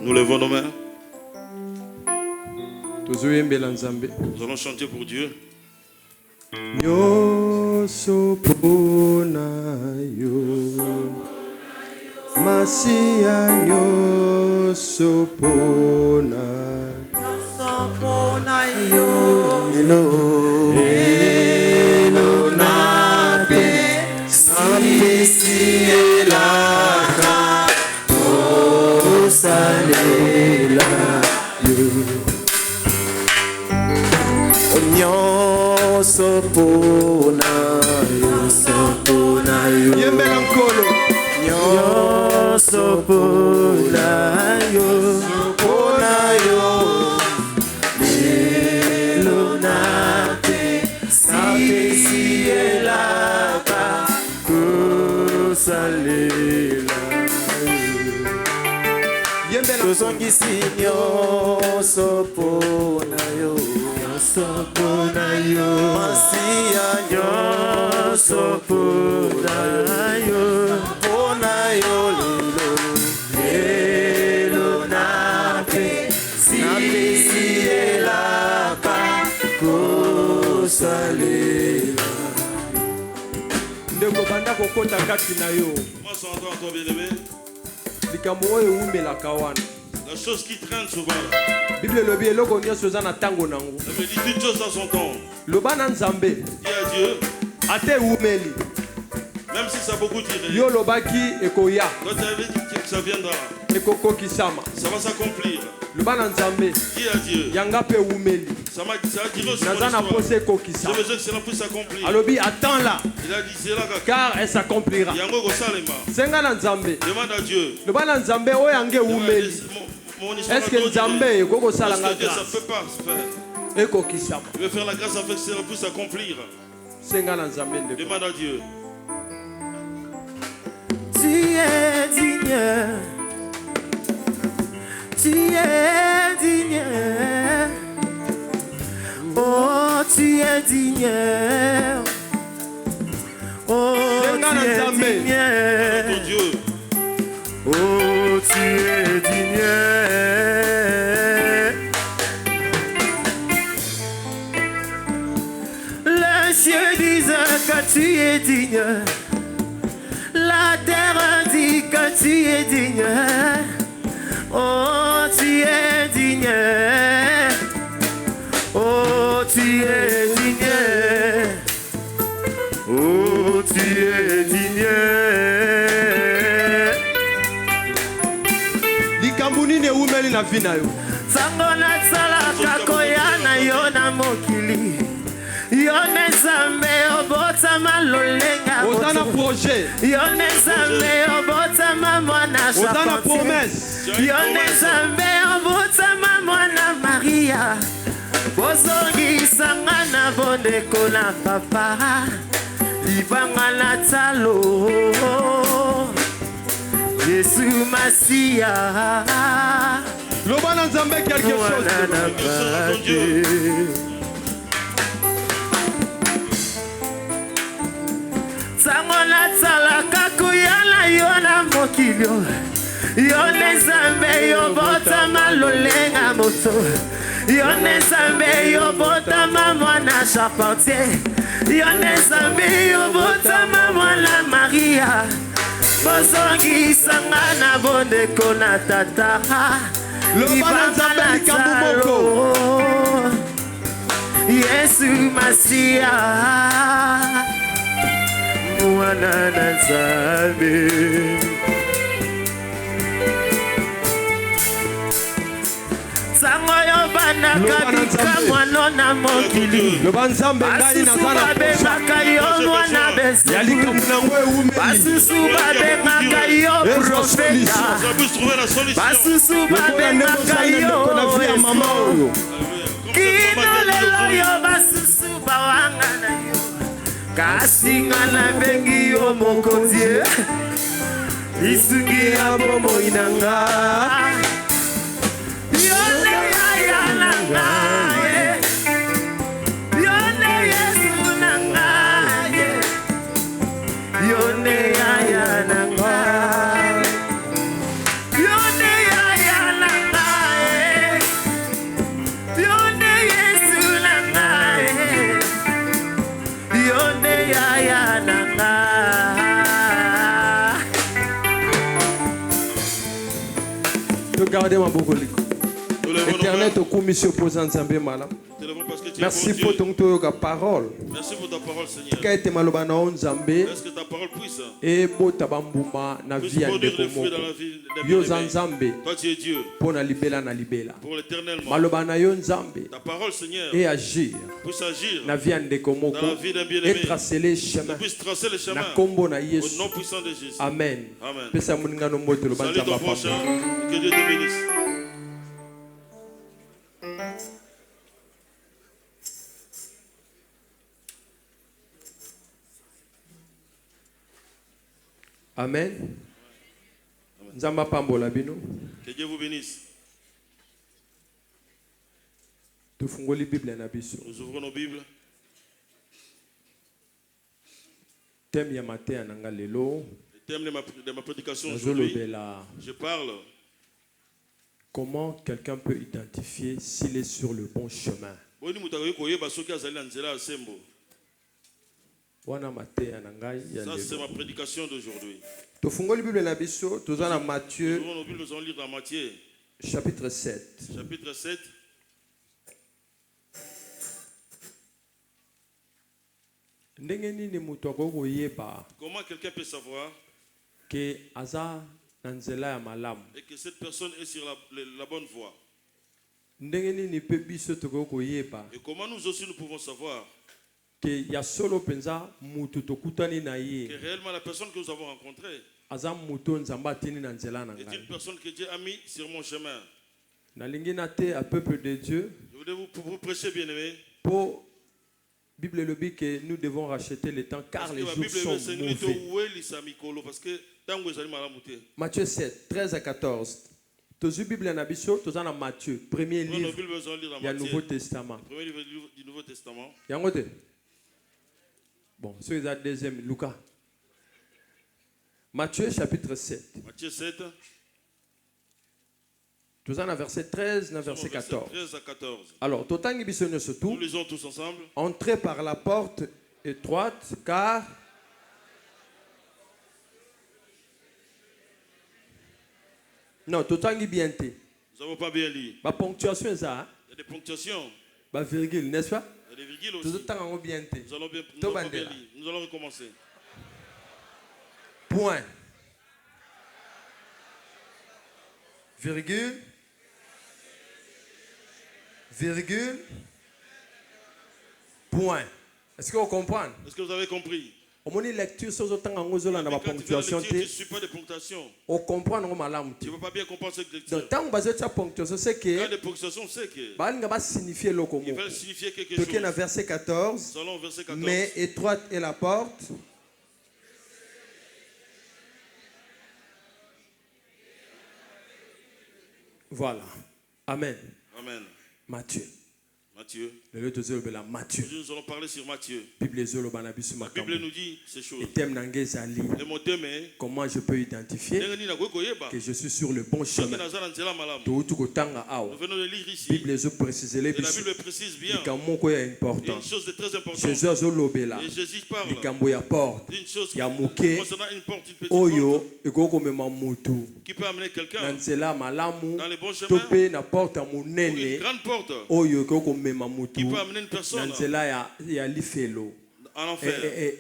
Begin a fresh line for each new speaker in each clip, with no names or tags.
Nous levons nos mains. Nous allons chanter pour Dieu.
Nyoso pona yo Masia nyoso pona yo Elo nape Sisielaka Osalela yo Sopona yo, sopona yo. Yembela nkolo. Nyo sopona yo, sopona yo. Lelo nape sape sielaka kusalela yo. Yembela kozongisi nyo sopona yo. Sopona yo, Masia yo, sopona yo, pona yo lelo, lelo nape, sielaka, kosalela. Ndeko banda kokota kati na yo.
Moi, c'est encore toi, bien-aimé.
Likambo oyo umbelaka wana.
La chose qui traîne souvent.
Bible lobi eloko nyonso eza na tango nango.
Elle me dit toute chose dans son temps.
Loba na Nzambe.
Dis à Dieu.
Ate umeli.
Même si ça a beaucoup tiré.
Yo lobaki ekoya.
Quand tu avais dit que ça viendra.
Ekoko kisama.
Ça va s'accomplir.
Loba na Nzambe.
Dis à Dieu.
Yanga pe umeli.
Ça a tiré aussi mon
Nazana
histoire.
pose ekokisama.
Je veux que cela puisse s'accomplir.
Alobi attends là.
Il a dit c'est là
car elle s'accomplira.
Yango kosalema.
Senga na Nzambe.
Demande à Dieu.
Loba na Nzambe oyange umeli. Est-ce que Nzambe koko salanga grâce?
Ça peut pas se faire.
Eko kisama.
Il veut faire la grâce afin que cela puisse s'accomplir.
Senga na Nzambe ndeko.
Demande à Dieu.
Tu es digne. Tu es digne. Oh, tu es digne. Oh, tu es digne.
Mon Dieu.
Oh, tu es digne. Les cieux disent que tu es digne. La terre dit que tu es digne. Oh, tu es digne. Oh, tu es digne. Oh, tu es digne.
Likambuni ne umeli na vina yo.
Sango na sala kakoya na yo na mokili. Yone Nzambe obota malolenga.
Otana projet.
Yone Nzambe obota mwana Charpentier.
Otana promesse.
Yone Nzambe obota mwana Maria. Bozongi sanga na bondeko na papa. Libanga na talo. Yesu Masia.
Loba na Nzambe quelque chose.
Sango na tsala kakuyala yo na mokilio. Yone Nzambe yo bota malolenga moto. Yone Nzambe yo bota mwana Charpentier. Yone Nzambe yo bota mwana Maria. Bozongi sanga na bondeko na tata.
Loba na Nzambe likambo moko.
Yesu Masia. Mwana na Nzambe. Sango yo bana kabika mwana na mokili.
Loba Nzambe ngai nazana
bemaka yo mwana besi.
Yalikambo nango umeli.
Basusu babemaka yo profeta. Basusu babemaka yo
mama oyo.
Kino lelo yo basusu bawanga na yo. Kasi nga na bengi yo mokonzi. Isungi ya bomoi na nga. Yone ya na nga. Yone Yesu na nga. Yone ya na nga.
Regardez ma beaucoup.
Nous lèvons nos
Éternel,
mains.
te commission posant Zambé malam.
Nous lèvons parce que tu es
Merci
bon
pour
Dieu.
ton parole.
Merci pour ta parole, Seigneur.
Ka ete maloba na on Zambé
Est-ce que ta parole puisse
et bota bambuma na
puisse
vie ya
produire
ndeko
des fruits dans
moko.
la vie
Yo
des bien-aimés?
Nzambe
Toi, tu es Dieu.
pona libela na libela.
Pour l'éternellement.
Maloba na yo Nzambe
Ta parole, Seigneur,
et agir
puisse agir
na vie ya ndeko moko
dans la vie d'un
et
bien-aimé.
tracer les
Tu
chemins
puisses tracer le chemin
na kombo na
au
Yesu.
nom puissant de Jésus.
Amen.
Amen.
Pesa muningano mbote lo
Salut
banza
ton prochain.
papa.
Que Dieu te bénisse.
Amen. Nzamba pambola bino.
Que Dieu vous bénisse.
Tufungoli Bible na biso.
Nous ouvrons nos Bibles.
Thème ya matin nanga lelo.
Le thème de ma prédication aujourd'hui,
Nazolobela
je parle
comment quelqu'un peut identifier s'il est sur le bon chemin.
boni mutu akoki koyeba soki azali na nzela ya sembo.
Wana matin nanga ya
Ça, c'est
lelo.
ma prédication d'aujourd'hui.
Tufungoli Bible na biso, toza na
Nous
Matthieu
ouvrons nos Bibles, nous allons lire dans Matthieu,
chapitre 7.
chapitre 7.
Ndenge nini mutu akokoyeba
Comment quelqu'un peut savoir
ke aza na nzela ya malamu?
et que cette personne est sur la bonne voie?
Ndenge nini pe biso tokokoyeba
Et comment nous aussi nous pouvons savoir
ke ya solo penza mutu tokutani na
que
ye
réellement la personne que nous avons rencontrée
aza mutu Nzambe atini na nzela na
est
ngai?
une personne que Dieu a mis sur mon chemin?
Nalingi na te a peuple de Dieu
Je voudrais vous prêcher, bien-aimés.
pour Bible le dit que nous devons racheter le temps car
Parce
les
que la
jours
Bible
sont
c'est
mauvais.
parce que tango ezali malamu te.
Matthieu 7, 13 à 14. Tozu Bible na biso, toza na Matthieu, premier
Nous, nos
livre
Bibles, nous allons lire dans
du Nouveau
Matthieu,
Testament.
premier livre du Nouveau Testament.
Yango te? Bon, c'est la deuxième, Lucas. Matthieu chapitre 7.
Matthieu 7,
Toza na verset 13, na
verset
verset 14.
13 à 14.
Alors, totangi biso nyonso
Nous
tout,
lisons tous ensemble.
entrez par la porte étroite car non, totangi bien te.
Nous n'avons pas bien lu.
Ma ponctuation est ça,
Il y a des ponctuations,
ma virgule, n'est-ce pas?
il y a des virgules
Tout
aussi.
le temps bien te.
Nous allons bien,
To
nous allons bien
bandera.
lire. Nous allons recommencer.
Point. Virgule. Virgule. Point. Est-ce que vous comprenez?
Est-ce que vous avez compris?
Au moment de lecture, si vous avez la
Mais quand tu fais la
ponctuation,
lecture, tu ne suis pas de ponctuation.
on comprend normalement.
Tu ne peux pas bien comprendre cette lecture.
Donc, tant que vous avez la ponctuation, c'est
Quand il y a
que
des ponctuations, c'est que
va signifier le
ils
commun.
veulent signifier quelque
Donc,
chose.
dans verset 14,
Nous allons au verset 14.
mais étroite est la porte. Voilà. Amen.
Amen.
Matthieu.
Matthieu.
Le deuxième de la Matthieu.
Aujourd'hui, nous allons parler sur Matthieu.
Bible zolo banabisu
La
makambo.
Bible nous dit ces choses.
Et thème nangezali.
Et mon thème est
Comment je peux identifier que je suis sur le bon chemin. Toutu kotanga
nous
awa.
venons de lire ici.
Bible zo préciser les
Et la
bisu.
Bible précise bien
Likamoko ya
une
important.
chose de très importante.
Jésus azolobela.
Et Jésus parle
Likambo ya porte.
d'une chose
Ya moke.
concernant une porte, une petite
Oyo
porte
ekoko mema mutu.
qui peut amener
Na
quelqu'un
nzela malamu.
dans les bons chemins.
Tope na porte ya
Ou une
monene.
grande porte
Oyo ekoko mema mutu.
qui peut amener une
Na
personne
nzela ya lifelo.
en enfer.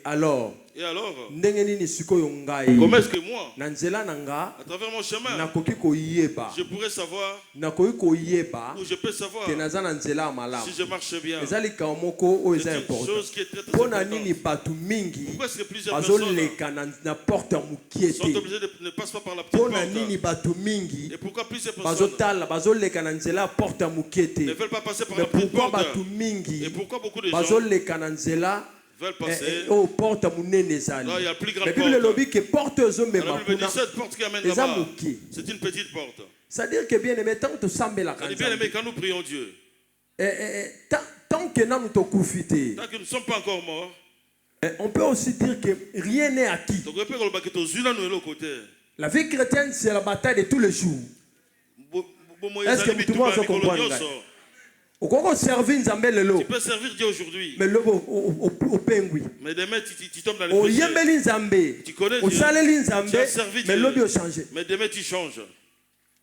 Alors,
Et alors,
ndenge nini sikoyo ngai?
comment est-ce que moi,
Na nzela nanga
à travers mon chemin,
nakoki koyeba.
je pourrais savoir,
Nakoki koyeba
ou je peux savoir
ke naza na nzela ya malamu.
si je marche bien?
Eza likambo moko oyo eza
C'est une
important.
chose qui est très très
Mpona nini
importante.
bato mingi
Pourquoi est-ce que plusieurs personnes
bazoleka na porte ya mokie
sont
te?
obligées de ne passer pas par la petite
Mpona nini
porte?
bato mingi
Et pourquoi plusieurs personnes
bazotala bazoleka na nzela ya porte ya mokie te?
ne veulent pas passer par
Mais
la petite
pourquoi
porte?
bato mingi
Et pourquoi beaucoup de gens
bazoleka na nzela
veulent passer
oyo porte ya monene ezali?
là il y a la plus grande
Mais Bible
porte?
elobi ke porte
La
ezomema
Bible dit
kuna
cette porte qui amène
eza
là-bas,
mokie.
c'est une petite porte.
C'est-à-dire que bien aimé, tant que tosambelaka
Ça dit bien aimé,
Nzambe,
quand nous prions Dieu,
tant que nanu tokufi te,
tant que nous ne sommes pas encore morts,
on peut aussi dire que rien n'est acquis.
donc on peut dire que nous sommes là, nous côté.
La vie chrétienne, c'est la bataille de tous les jours. Est-ce que tout le monde se comprend? On peut servir Nzambe lelo,
Tu peux servir Dieu aujourd'hui,
mais le au pengui.
mais demain tu tombes dans les
Au
péchés.
yembeli Nzambe,
Tu connais
au
Dieu,
saleli
tu as
Nzambe,
servi
mais
Dieu,
l'obi au changé.
mais demain tu changes.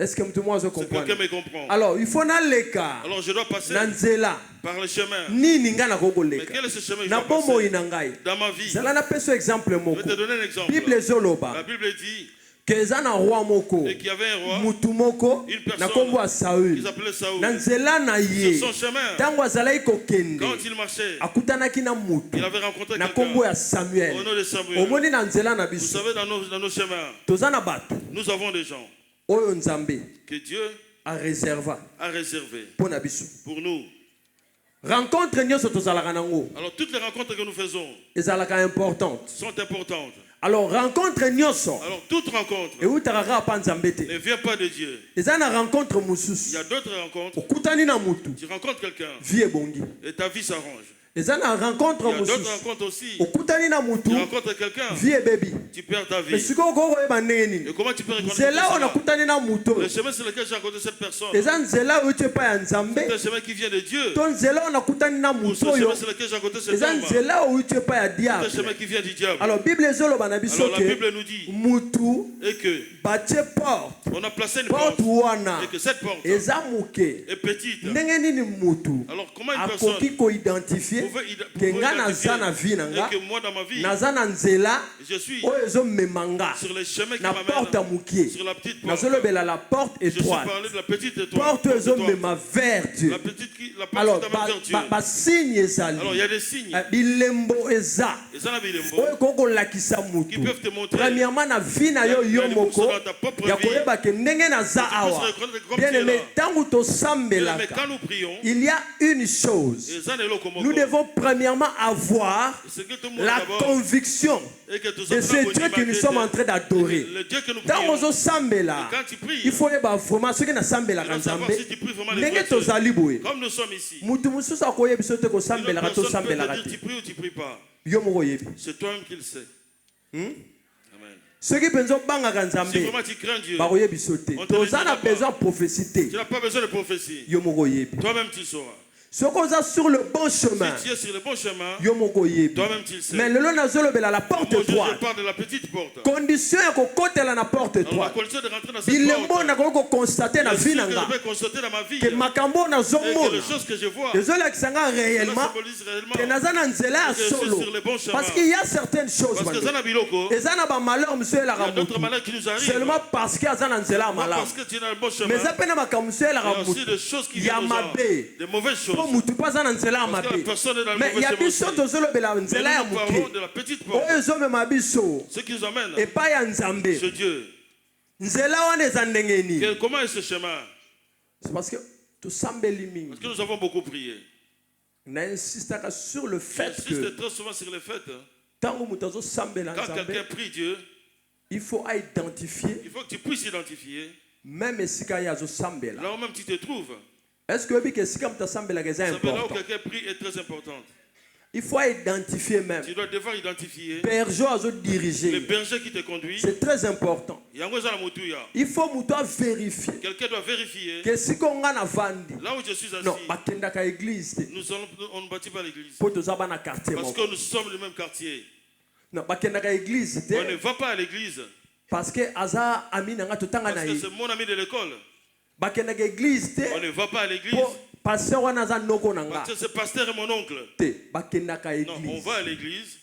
Est-ce que tout le monde comprend?
Quelqu'un me comprend.
Alors, il faut aller car.
Alors je dois passer
Nanzela.
par le chemin.
Ni ninga na koko
Mais
leka.
quel est ce chemin que je
Na
dois
bomo
passer
inangai.
dans ma vie?
Cela n'a pas ce exemple
Je
moko.
vais te donner un exemple.
Bible zoloba.
La Bible dit
Que ezana roi moko.
et qu'il y avait un roi,
Mutu moko.
une personne
Na kombo a Saül.
qui s'appelait Saoul.
Nanzela na ye.
Sur son chemin,
Tango azalai kokende.
quand il marchait,
Akutanaki na mutu.
il avait rencontré
Na kombo
quelqu'un
ya Samuel.
au nom de Samuel.
Omoni na nzela na
Vous
biso.
savez, dans nos chemins,
Tozana bato.
nous avons des gens
Oyo nzambe
que Dieu
a réserva
a réservés
pour na biso.
pour nous.
Rencontre nyonso tozalaka nango
Alors toutes les rencontres que nous faisons
ezalaka importante.
sont importantes.
Alors rencontre nyonso
Alors toute rencontre
eutaka kaka pa nzambe te.
ne vient pas de Dieu.
Eza na rencontre
Il y
mosusu.
a d'autres rencontres.
Okutani na mutu
Tu rencontres quelqu'un
vie ebongi.
et ta vie s'arrange.
Eza na rencontre
Il y a d'autres
mosusu.
rencontres aussi.
Okutani na mutu
Tu rencontres quelqu'un,
vie ebebi.
tu perds ta
Mais
vie.
siko okoyeba ndenge
Et
nini?
comment tu peux reconnaître
Nzela oyo
cela?
nakutani na mutu
Le chemin sur lequel j'ai rencontré cette personne,
eza nzela oyo ti epai ya nzambe
c'est un chemin qui vient de Dieu.
to nzela oyo nakutani na
Ou
mutu
ce
oyo
chemin sur lequel j'ai rencontré cet
eza
homme,
nzela oyo ti epai ya
c'est un
diable.
chemin qui vient du diable.
Alors bible ezoloba na biso
Alors la
ke
Bible nous dit
mutu
et que
batie porte
on a placé une
porte
porte
wana
et que cette porte
eza moke
est petite.
ndenge nini mutu
Alors comment une personne
akoki koidentifie ke nga naza na vie na
et
nga
que moi dans ma vie,
naza na nzela
je suis
oyo ezomema nga
sur les chemins qui
na porte ya
m'amènent
mokie
sur la petite porte.
nazolobela la porte
Je suis
étroite
parlé de la petite étoile.
porte oyo ezomema vers Dieu.
La petite qui, la porte
Alors
qui t'amène vers Dieu.
basigne ezali
Alors il y a des signes.
bilembo eza
Et ça n'a pas de
oyo ekoki kolakisa
qui
mutu
peuvent te montrer.
premièrement na vie na yo yo moko
dans ta propre
ya
vie.
koyeba ke ndenge naza awa bien aimé ntango
Mais
tosambelaka
quand nous prions,
il y a une chose
et ça n'est pas comme
nous devons premièrement avoir
c'est que tout le monde
la
d'abord
conviction
et que tout
de ce Dieu que nous sommes en train d'adorer.
le Dieu que nous
Ntango
prions.
ozosambela
Quand tu pries,
il faut yeba vraiment soki nasambelaka
il faut savoir
nzambe
si tu pries vraiment les
ndenge
vrais dieux.
tozali boye
Comme nous sommes ici,
mutu mosusu akoyebi biso te
une autre
kosambelaka
personne peut
tosambelaka
te dire
te
tu pries ou tu pries pas.
yo moko oyebi
C'est toi-même qui le sais. Amen.
soki mpenza obangaka
Si
nzambe
vraiment tu crains Dieu,
bakoyebi biso te
On te
toza
le
na
dira pas.
besoin ya prophétie te
tu n'as pas besoin de prophétie.
yo moko oyebi
Toi-même tu sauras.
soki oza sur le bon chemin
Si tu es sur le bon chemin,
yo moko oyebi
toi-même tu le sais.
mais lelo nazolobela la porte
Moi, je
étroite
parle de la petite porte.
condition ya kokotela na porte
Alors la
étroite
condition de rentrer dans cette
bilembo
porte,
nakoki kokonstate na
c'est
vie
ce
na
que
nga
je vais constater dans ma vie.
ke makambo oyo
Et que
nazomona
les choses que je vois,
ezolakisa nga
cela
réellement
symbolise réellement
ke naza na nzela ya
que je suis
solo
sur le bon chemin.
parce qu'il y a certaines choses
Parce que
bando.
ça n'a biloko,
eza na bamalheur mosusu
il y
elaka
a d'autres
motu
malheurs qui nous arrivent.
seulement parce que aza na nzela ya
Pas
malamu
parce que tu es dans le bon chemin.
mais eza mpe na makambo mosusu
Il y
elaka
a aussi
motu
des choses qui
ya
viennent aux gens,
mabe
des mauvaises
mpo
choses.
motu mpo aza na nzela ya
Parce que la
mabe
personne est dans le
mais
mauvais
ya
chemin
biso
aussi.
tozolobela
Mais
nzela ya
nous parlons
moke
de la petite porte.
oyo ezomema biso
Ce qui nous amène
epai ya nzambe
chez Dieu.
nzela wana eza ndenge nini
Comment est ce chemin?
c'est parce que tosambeli
Parce
mingi
que nous avons beaucoup prié.
nainsistaka sur le fait que
J'insiste très souvent sur le fait,
ntango moto azosambela
quand
nzambe
quelqu'un prie Dieu,
il faut identifier
il faut que tu puisses identifier
même esika ye azosambela
là où même tu te trouves.
est-ce que oyebi ke esika moto asambelaka eza
Ça veut là où
important
quelqu'un prie est très importante.
il faut identifier même
Tu dois devoir identifier
berger
le
azodiriger
berger qui te conduit.
c'est très important
Yango eza na motuya.
il faut moto avérifier
Quelqu'un doit vérifier
ke esika onga na vandi
là où je suis assis.
non bakendaka église te
On ne bâtit pas l'église.
mpo toza bana quartier
Parce
moko
que nous sommes le même quartier.
non bakendaka église
On ne
te
va pas à l'église.
parce que aza ami na nga totanga na
Parce que
ye
c'est mon ami de l'école.
bakendaka église
On
te
ne va pas à l'église.
mpo paster wana aza noko na nga
Parce que ce pasteur est mon oncle.
te bakendaka
Non, on
église
va à l'église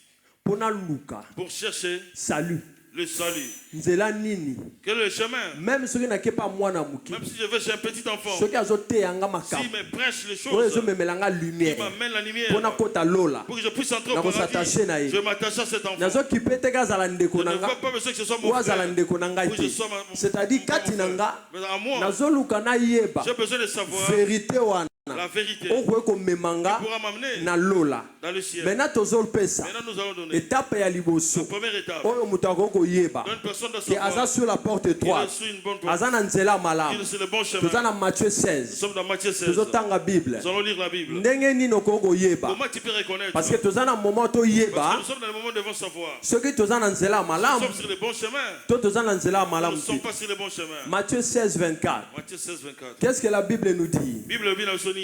mpo naluka
pour chercher
salut
le salut.
nzela nini
Quel est le chemin?
même soki nakepa mwana moke
Même si je vais chez un petit enfant,
soki azoteyanga
s'il
makambo
me prêche les
oyo
choses,
ezomemelanga
il
lumière
m'amène la lumière
mpo nakota lola
pour que je puisse entrer au
Nako
paradis.
s'attacher na ye.
Je m'attache à cet enfant.
nazokipe teke azala
Je
ndeko
ne
na
veux
nga
pas besoin que ce soit
o
mon
azala
frère.
ndeko na ngai
Oui, je
te
sois
c'est-à-dire kati na nga
Mais à moi,
nazoluka nayeba
j'ai besoin de savoir
vérité wana
la vérité
okoki komemanga
pourra m'amener
na lola
dans le ciel.
maintenant tozopesa
Maintenant, nous allons donner
étape ya
la
liboso
première étape.
oyo moto akoki koyeba
Une personne doit
ke aza
savoir
sur la porte
qu'il est
étroite
sur une bonne porte.
aza na nzela ya
Il
malamu
est sur le bon
toza
chemin.
na Matthieu
Nous
16
sommes dans Matthieu 16.
tozotanga bible
Nous allons lire la Bible.
ndenge nini okoki koyeba
Comment tu peux reconnaître?
parce que toza na moment
Parce que
toyeba
nous sommes dans le moment où nous devons savoir.
soki toza na nzela ya
Nous
malamu
sommes sur le bon chemin.
to toza na nzela ya
Nous
malamu
ne sommes
te
pas sur le bon chemin.
Matthieu 16 24
Matthieu 16, 24.
qu'est-ce que la bible nous dit
Bible bien au sonini.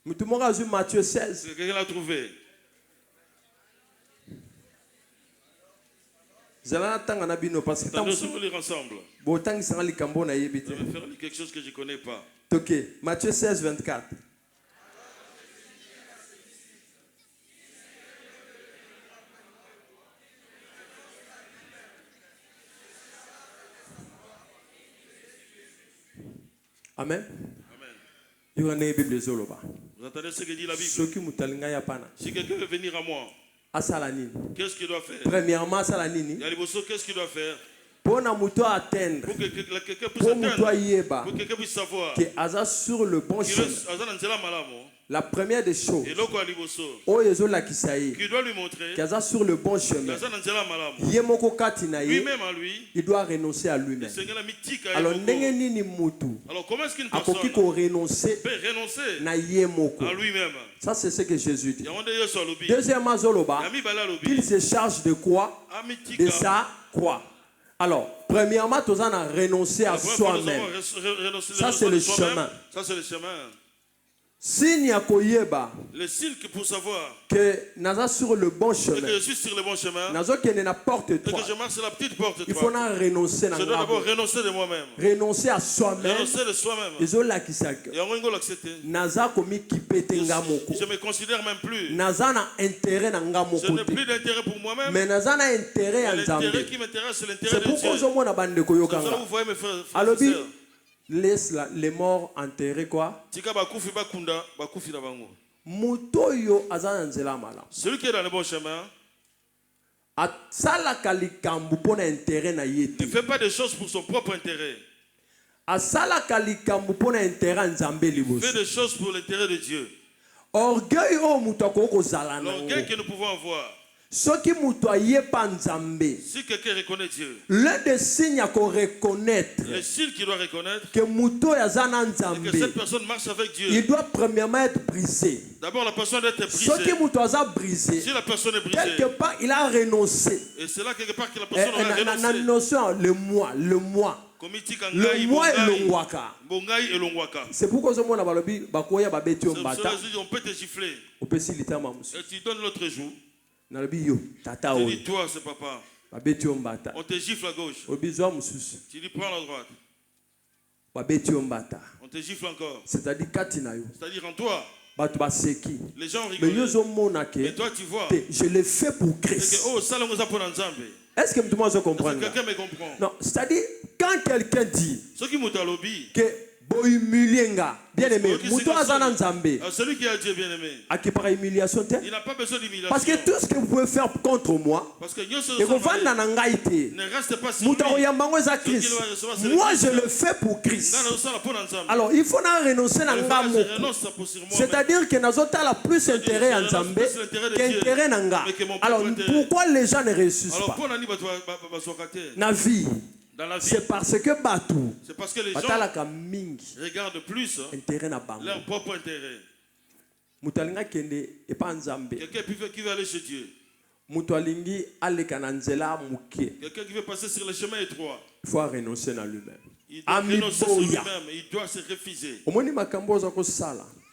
mutu moko azwi Matthieu 16
Quelqu'un l'a trouvé.
parce que
Attendez, on va lire ensemble.
je
Je vais faire quelque chose que je ne connais pas.
Ok, Matthieu 16, 24. Amen.
Amen. Vous
Vous
entendez ce que dit la Bible?
Si
Si quelqu'un veut venir à moi, qu'est-ce qu'il doit faire?
premièrement,
Qu'est-ce qu'il doit faire?
pour atteindre,
Pour que quelqu'un puisse
pour
atteindre, pour que quelqu'un puisse savoir
que Aza sur le bon chemin. La première des choses,
qui
qui
doit lui montrer
Aza sur le bon chemin,
lui-même à lui,
il doit renoncer à lui-même. Alors,
comment est-ce qu'une
personne
personne
peut renoncer
à lui-même?
Ça, c'est ce que Jésus dit.
Deuxièmement,
Deuxièmement, il se charge de quoi? De sa croix. Alors, premièrement, tu as renoncé à soi-même. Ça, c'est le chemin.
Ça, c'est le chemin.
Signe à Koyeba,
Le signe que pour savoir
que Naza sur le bon
que
chemin,
je suis sur le bon chemin,
Naza qui n'apporte
et
toi,
que je marche sur la petite porte,
il faut renoncer.
je dois d'abord renoncer de moi-même.
Renoncer à soi-même.
Renoncer de soi-même.
Et
Et on va l'accepter.
Naza komi kipete ngamoko.
Je me considère même plus.
Naza na intérêt na ngamoko.
Je n'ai plus d'intérêt pour moi-même.
Mais Naza na intérêt en Zambie.
L'intérêt qui m'intéresse, c'est l'intérêt
C'est
de Dieu.
pourquoi je m'en abandonne
C'est
koyoka.
ça vous voyez mes frères et
Alors,
sœurs.
laisse les morts enterrer quoi?
Tika bakufi bakunda, bakufi na bango.
Mutoyo azana nzela mala.
Celui qui est dans le bon chemin
Asala kalikambu pona intérêt na
ne
yete.
fait pas des choses pour son propre intérêt.
Asala kalikambu pona intérêt nzambe
Il
liboso.
fait des choses pour l'intérêt de Dieu.
Orgueil o mutako ko zala na.
L'orgueil que nous pouvons avoir.
Soki muto ayepa nzambe.
Si quelqu'un reconnaît Dieu,
L'un des signes à reconnaître
le signe qu'il doit reconnaître,
que muto yazana
c'est
nzambe,
que cette personne marche avec Dieu.
il doit premièrement être brisé.
D'abord, la personne doit être
Soki
brisée.
muto aza brisé,
Si la personne est brisée,
quelque part il a renoncé.
et c'est là quelque part que la personne aura
Na
renoncé.
notion le moi.
Komitika
Le
ngai,
moi et le
bongai,
waka.
bongai et longwaka.
C'est pourquoi ce mot balobi bakoya babeti
C'est
mbata.
pour ça que on peut te gifler.
Opesi litama musu.
Et tu donnes l'autre joue.
Nalobi yo tata
Tu
o.
dis, toi, c'est papa.
Babeti mbata.
On te gifle à gauche.
Obizwa mususu.
Tu dis, prends la droite.
Babeti mbata.
On te gifle encore.
C'est-à-dire katina yo.
C'est-à-dire en toi,
Bato baseki.
les gens
Mais
rigolent.
yo zo mona ke.
Et toi, tu vois.
Je l'ai fait pour
C'est que,
Christ.
oh, ça, on pour Nzambe.
Est-ce que tout le monde se comprend?
Est-ce que quelqu'un me comprend?
Non, c'est-à-dire quand quelqu'un dit
Ce qui m'a dit,
que boyumulienga, bien aimé, muto azana nzambe,
celui qui a Dieu bien aimé,
akipara humiliation te.
il n'a pas besoin d'humiliation.
Parce que tout ce que vous pouvez faire contre moi,
Parce que Dieu se
et vous vendez dans n'angaïté.
ne reste pas sur lui.
Muto oyambango za Christ. Moi je le fais pour Christ. Alors il faut en renoncer à ngamo. C'est-à-dire que nazota la plus intérêt en Nzambe qu'intérêt nanga. Alors pourquoi les gens ne réussissent pas? Na vie.
Dans la vie,
C'est parce que Batou,
c'est parce que les gens regardent plus leur propre intérêt. Quelqu'un qui veut aller chez Dieu. Quelqu'un qui veut passer sur le chemin étroit.
Il faut renoncer à lui-même.
Il doit renoncer sur lui-même. Il doit se refuser.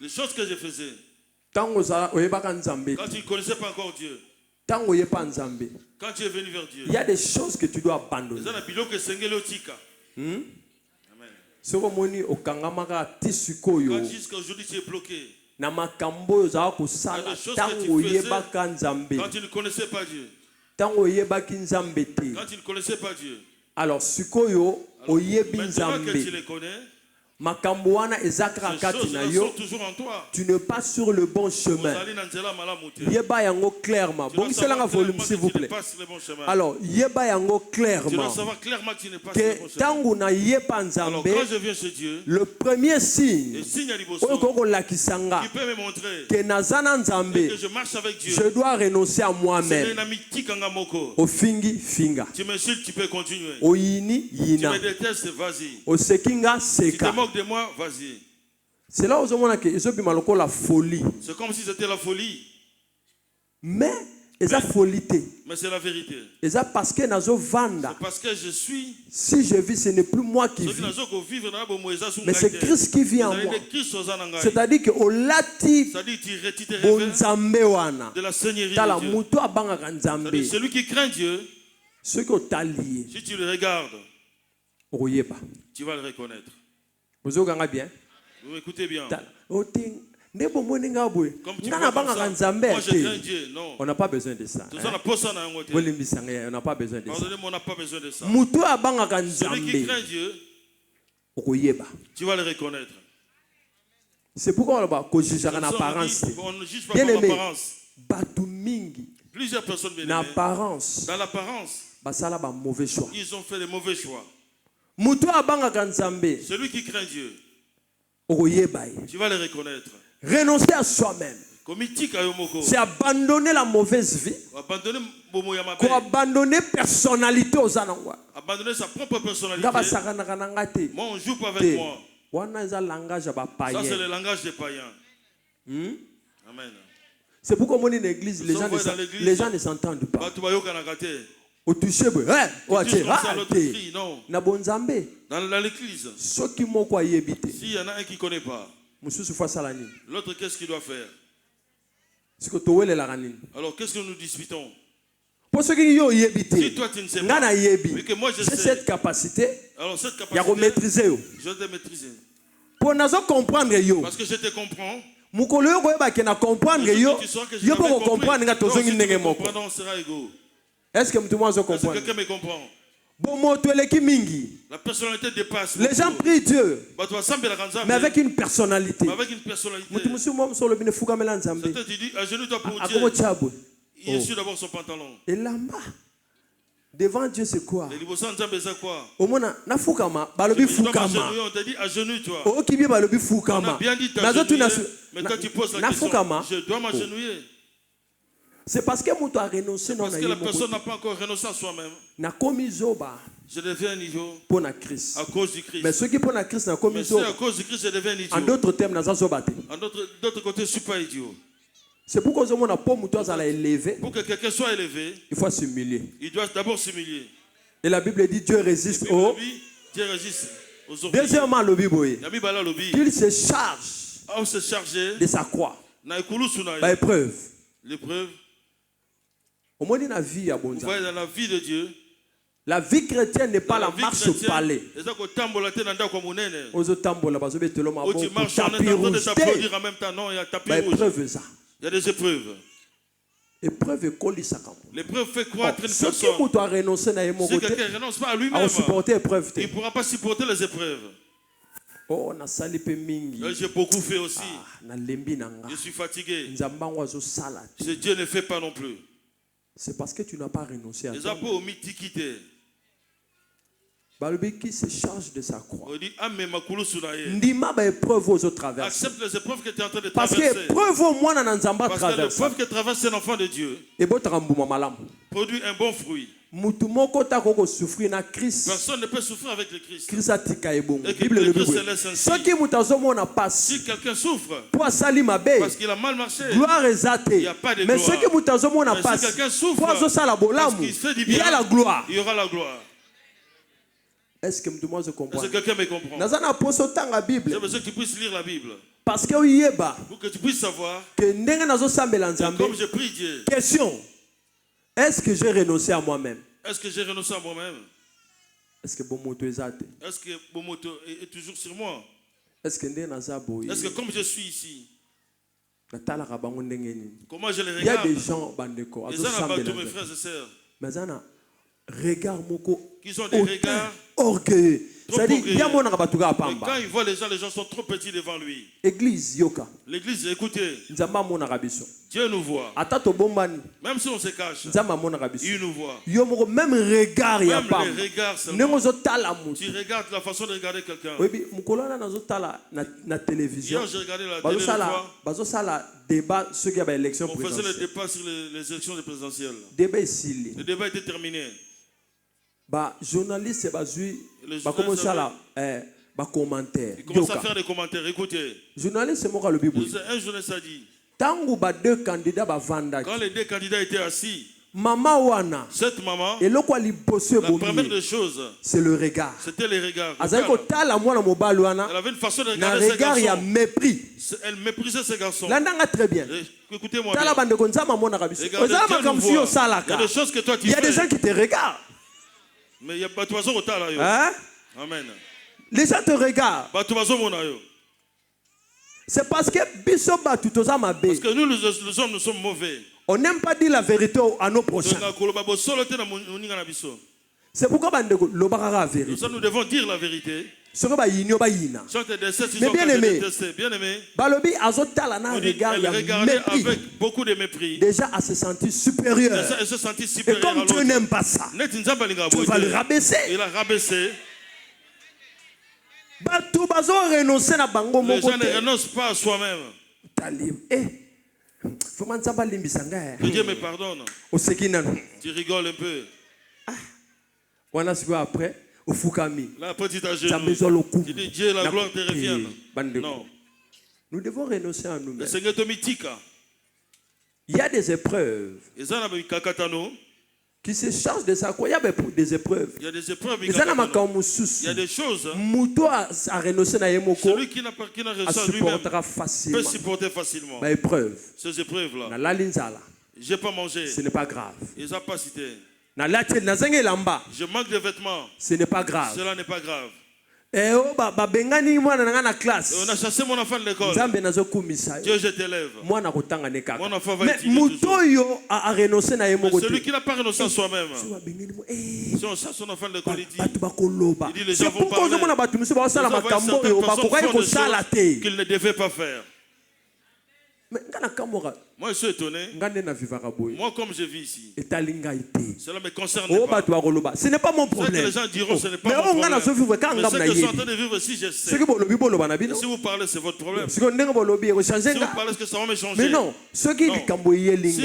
Les
choses que je faisais,
quand
tu ne connaissais pas encore Dieu, quand tu es venu vers Dieu,
il y a des choses que tu dois abandonner.
Amen.
Quand
jusqu'aujourd'hui tu es bloqué,
na makambo ozala kosala tango oyebaka nzambe,
quand tu ne connaissais pas Dieu,
tango oyebaki nzambe te,
quand tu ne connaissais pas Dieu,
alors sikoyo oyebi
maintenant que tu
nzambe,
les connais,
makambo wana ezaka kati na yo, tu ne pas sur le bon chemin. Yeba yango clairement. Bon, c'est la volume s'il vous plaît. Alors yeba yango clairement que tango na yeba nzambe, le premier signe oyo koko lakisanga que nazana nzambe, je dois renoncer à moi-même. Ofingi finga,
tu m'insultes, tu peux continuer.
oyini yina,
Tu me détestes, vas-y.
osekinga
Tu
seka.
te moques de moi, vas-y.
C'est là où on a que la folie.
C'est comme si c'était la folie.
Mais eza folie te.
Mais c'est la vérité.
Eza parce que nazo vanda.
Parce que je suis.
Si je vis, ce n'est plus moi qui vis. Mais c'est Christ qui vit en moi. C'est-à-dire que olati bonzambe wana.
De la seigneurie
Tala
de Dieu.
muto abanga nzambe.
Celui qui craint Dieu
Si
tu le regardes, tu vas le reconnaître.
Vous bien?
Vous écoutez bien.
Comme tu vois comme ça, moi je crains Dieu. Non. On n'a pas besoin de ça. On n'a pas besoin de ça.
Pardonnez-moi, on n'a pas besoin de ça.
Celui
qui craint Dieu, tu vas le reconnaître.
C'est pourquoi on juge en apparence.
On ne juge pas par l'apparence.
Plusieurs personnes bien
aimées, dans l'apparence, ils ont fait des mauvais choix. Celui qui craint Dieu, tu vas le reconnaître.
Renoncer à soi-même, c'est abandonner la mauvaise vie, abandonner personnalité aux anangwa.
Abandonner sa propre personnalité. Moi, on ne joue pas avec moi. Ça, c'est le langage des païens. Amen.
C'est pourquoi on est dans l'église, les gens ne s'entendent pas. Au toucher,
dans l'église, s'il y en a un qui ne connaît pas, l'autre, qu'est-ce qu'il doit faire? Alors, qu'est-ce que nous disputons? Si toi tu ne sais pas, mais que moi je sais
cette capacité,
alors cette capacité, je vais te maîtriser. Parce que je te comprends.
Est-ce que
quelqu'un me comprend? La personnalité dépasse.
Les gens prient Dieu, mais avec une personnalité.
Certains te disent, agenouille-toi pour Dieu. Il essuie d'abord son pantalon.
Et là-bas, devant Dieu, c'est quoi?
On t'a dit agenouille-toi. On a bien dit t'agenouiller, mais quand tu poses la question, je dois m'agenouiller.
C'est parce que a renoncé.
Parce que la personne n'a pas encore renoncé à soi-même. Je deviens un idiot à cause du Christ.
Mais ceux qui prennent Christ,
mais c'est à cause du Christ, je deviens un idiot.
En d'autres termes,
d'autre côté, je ne suis pas idiot.
C'est pourquoi élevé.
Pour que quelqu'un soit élevé,
il faut s'humilier.
Il doit d'abord s'humilier.
Et la Bible dit Dieu résiste aux.
Dieu résiste aux orgueilleux.
Deuxièmement, il se charge de sa croix. Épreuve.
L'épreuve.
Vous voyez dans
la vie de Dieu.
La vie chrétienne n'est pas la marche au palais.
Où tu marches en train de t'applaudir en même temps. Non, il y a tapis rouge. Il y a des épreuves. L'épreuve fait croître une personne. Si quelqu'un ne renonce pas à lui-même, il ne pourra pas supporter les épreuves. J'ai beaucoup fait aussi. Je suis fatigué. Dieu ne fait pas non plus.
C'est parce que tu n'as pas renoncé à toi. Qui se charge de sa croix.
Accepte les épreuves que tu es en train de traverser.
Parce que
l'épreuve que traverse un enfant de Dieu produit un bon fruit. Personne ne peut souffrir avec le Christ. Et que le Christ se laisse ainsi. Si quelqu'un souffre parce qu'il a mal marché, il n'y a pas de gloire. Mais si quelqu'un souffre parce qu'il fait du bien, il y aura la gloire.
Est-ce que
quelqu'un me comprend? J'ai besoin que tu puisses lire la Bible.
Parce que
pour que tu puisses savoir
que
comme je prie Dieu.
Question. Est-ce que j'ai renoncé à moi-même?
Est-ce que j'ai renoncé à moi-même?
Est-ce que Bomoto
est toujours sur moi?
Est-ce que
comme je suis ici, comment je les regarde?
Il y a des gens,
mes frères et sœurs,
qui ont des regards orgueilleux. C'est-à-dire,
quand il voit les gens sont trop petits devant lui.
Église, yoka.
L'église, écoutez. Dieu nous voit. Même si on se cache, il nous voit.
Même regard, il n'y a pas.
Tu regardes la façon de regarder quelqu'un.
Hier, j'ai regardé la télévision. On faisait le débat sur les élections présidentielles. Le débat était terminé. Journaliste,
ils commencent à faire des commentaires. Écoutez.
Journaliste,
un journaliste a dit. Quand les deux candidats étaient assis, cette maman, la première des choses,
c'est le regard.
C'était les regards.
Elle
avait une façon de regarder ses garçons.
Il y a mépris.
Elle méprisait ses garçons.
Très bien.
Écoutez-moi bien. Il y a des choses que toi tu fais.
Il y a des gens qui te regardent.
Mais il y a pas de oiseau au tala yo.
Hein?
Amen.
Les gens te regardent.
Pas de oiseau mona yo.
C'est parce que biso batu toza mabe.
Parce que nous les hommes nous sommes mauvais.
On n'aime pas dire la vérité à nos prochains. C'est pourquoi
nous devons dire la vérité.
Mais bien aimé, Balobi
elle regardait avec beaucoup de mépris.
Déjà à se sentir supérieur. Et comme Dieu n'aime pas ça, tu vas le rabaisser.
Il a rabaissé.
Les gens
ne renoncent pas à soi-même. Que Dieu me pardonne. Tu rigoles un peu.
Après, au Fukami.
La petite à genoux. Tu dis Dieu, la gloire te revienne. Non.
Nous devons renoncer à nous-mêmes.
Il
y a des épreuves qui se chargent de ça. Il y a des épreuves.
Il y a des épreuves.
Il y a
des choses.
Celui
qui n'a reçu lui-même peut supporter facilement. Ces épreuves-là. Je n'ai pas mangé.
Ce n'est pas grave.
Ils n'ont pas cité.
Je
manque de vêtements.
Ce n'est pas grave.
Cela n'est pas grave.
On a
chassé mon enfant de l'école. Dieu, je t'élève. Mon enfant va étudier toujours. Celui qui n'a pas renoncé à soi-même. Si on chasse son enfant de l'école, il dit les gens vont parler. Qu'il ne devait pas faire. Moi, je suis étonné. Moi, comme je vis ici, cela me concerne pas.
Ce n'est pas mon problème.
Que les gens diront ce n'est pas mon problème. Mais ce que je suis en train de vivre ici, je sais. Si vous parlez, c'est votre problème. Si vous parlez, est-ce que ça va me changer?
Mais non.
S'il y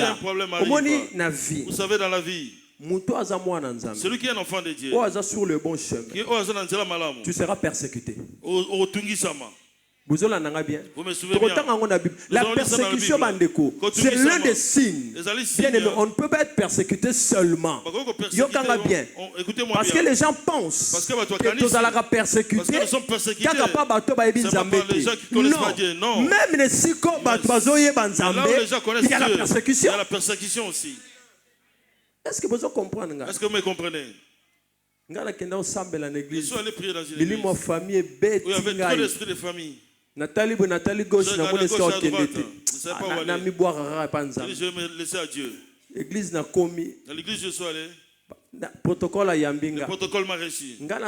a un problème arrive, vous savez, dans la vie, celui qui est un enfant de Dieu,
sur le bon chemin, tu seras persécuté. Vous
me souvenez bien.
La persécution, c'est l'un des signes. Bien aimé, on ne peut pas être persécuté seulement. Bien. Parce que les gens pensent que nous allons persécuter. Non. Même les psychos, il y a la persécution.
Il y a la persécution aussi.
Est-ce que vous comprenez?
Est-ce que vous me comprenez?
Je
suis allé prier dans une église où il y avait trop d'esprit de famille.
Nathalie gauche,
je vais me laisser à Dieu.
L'église n'a commis.
Dans l'église je suis allé.
Protocole
le protocole m'a réussi. Moi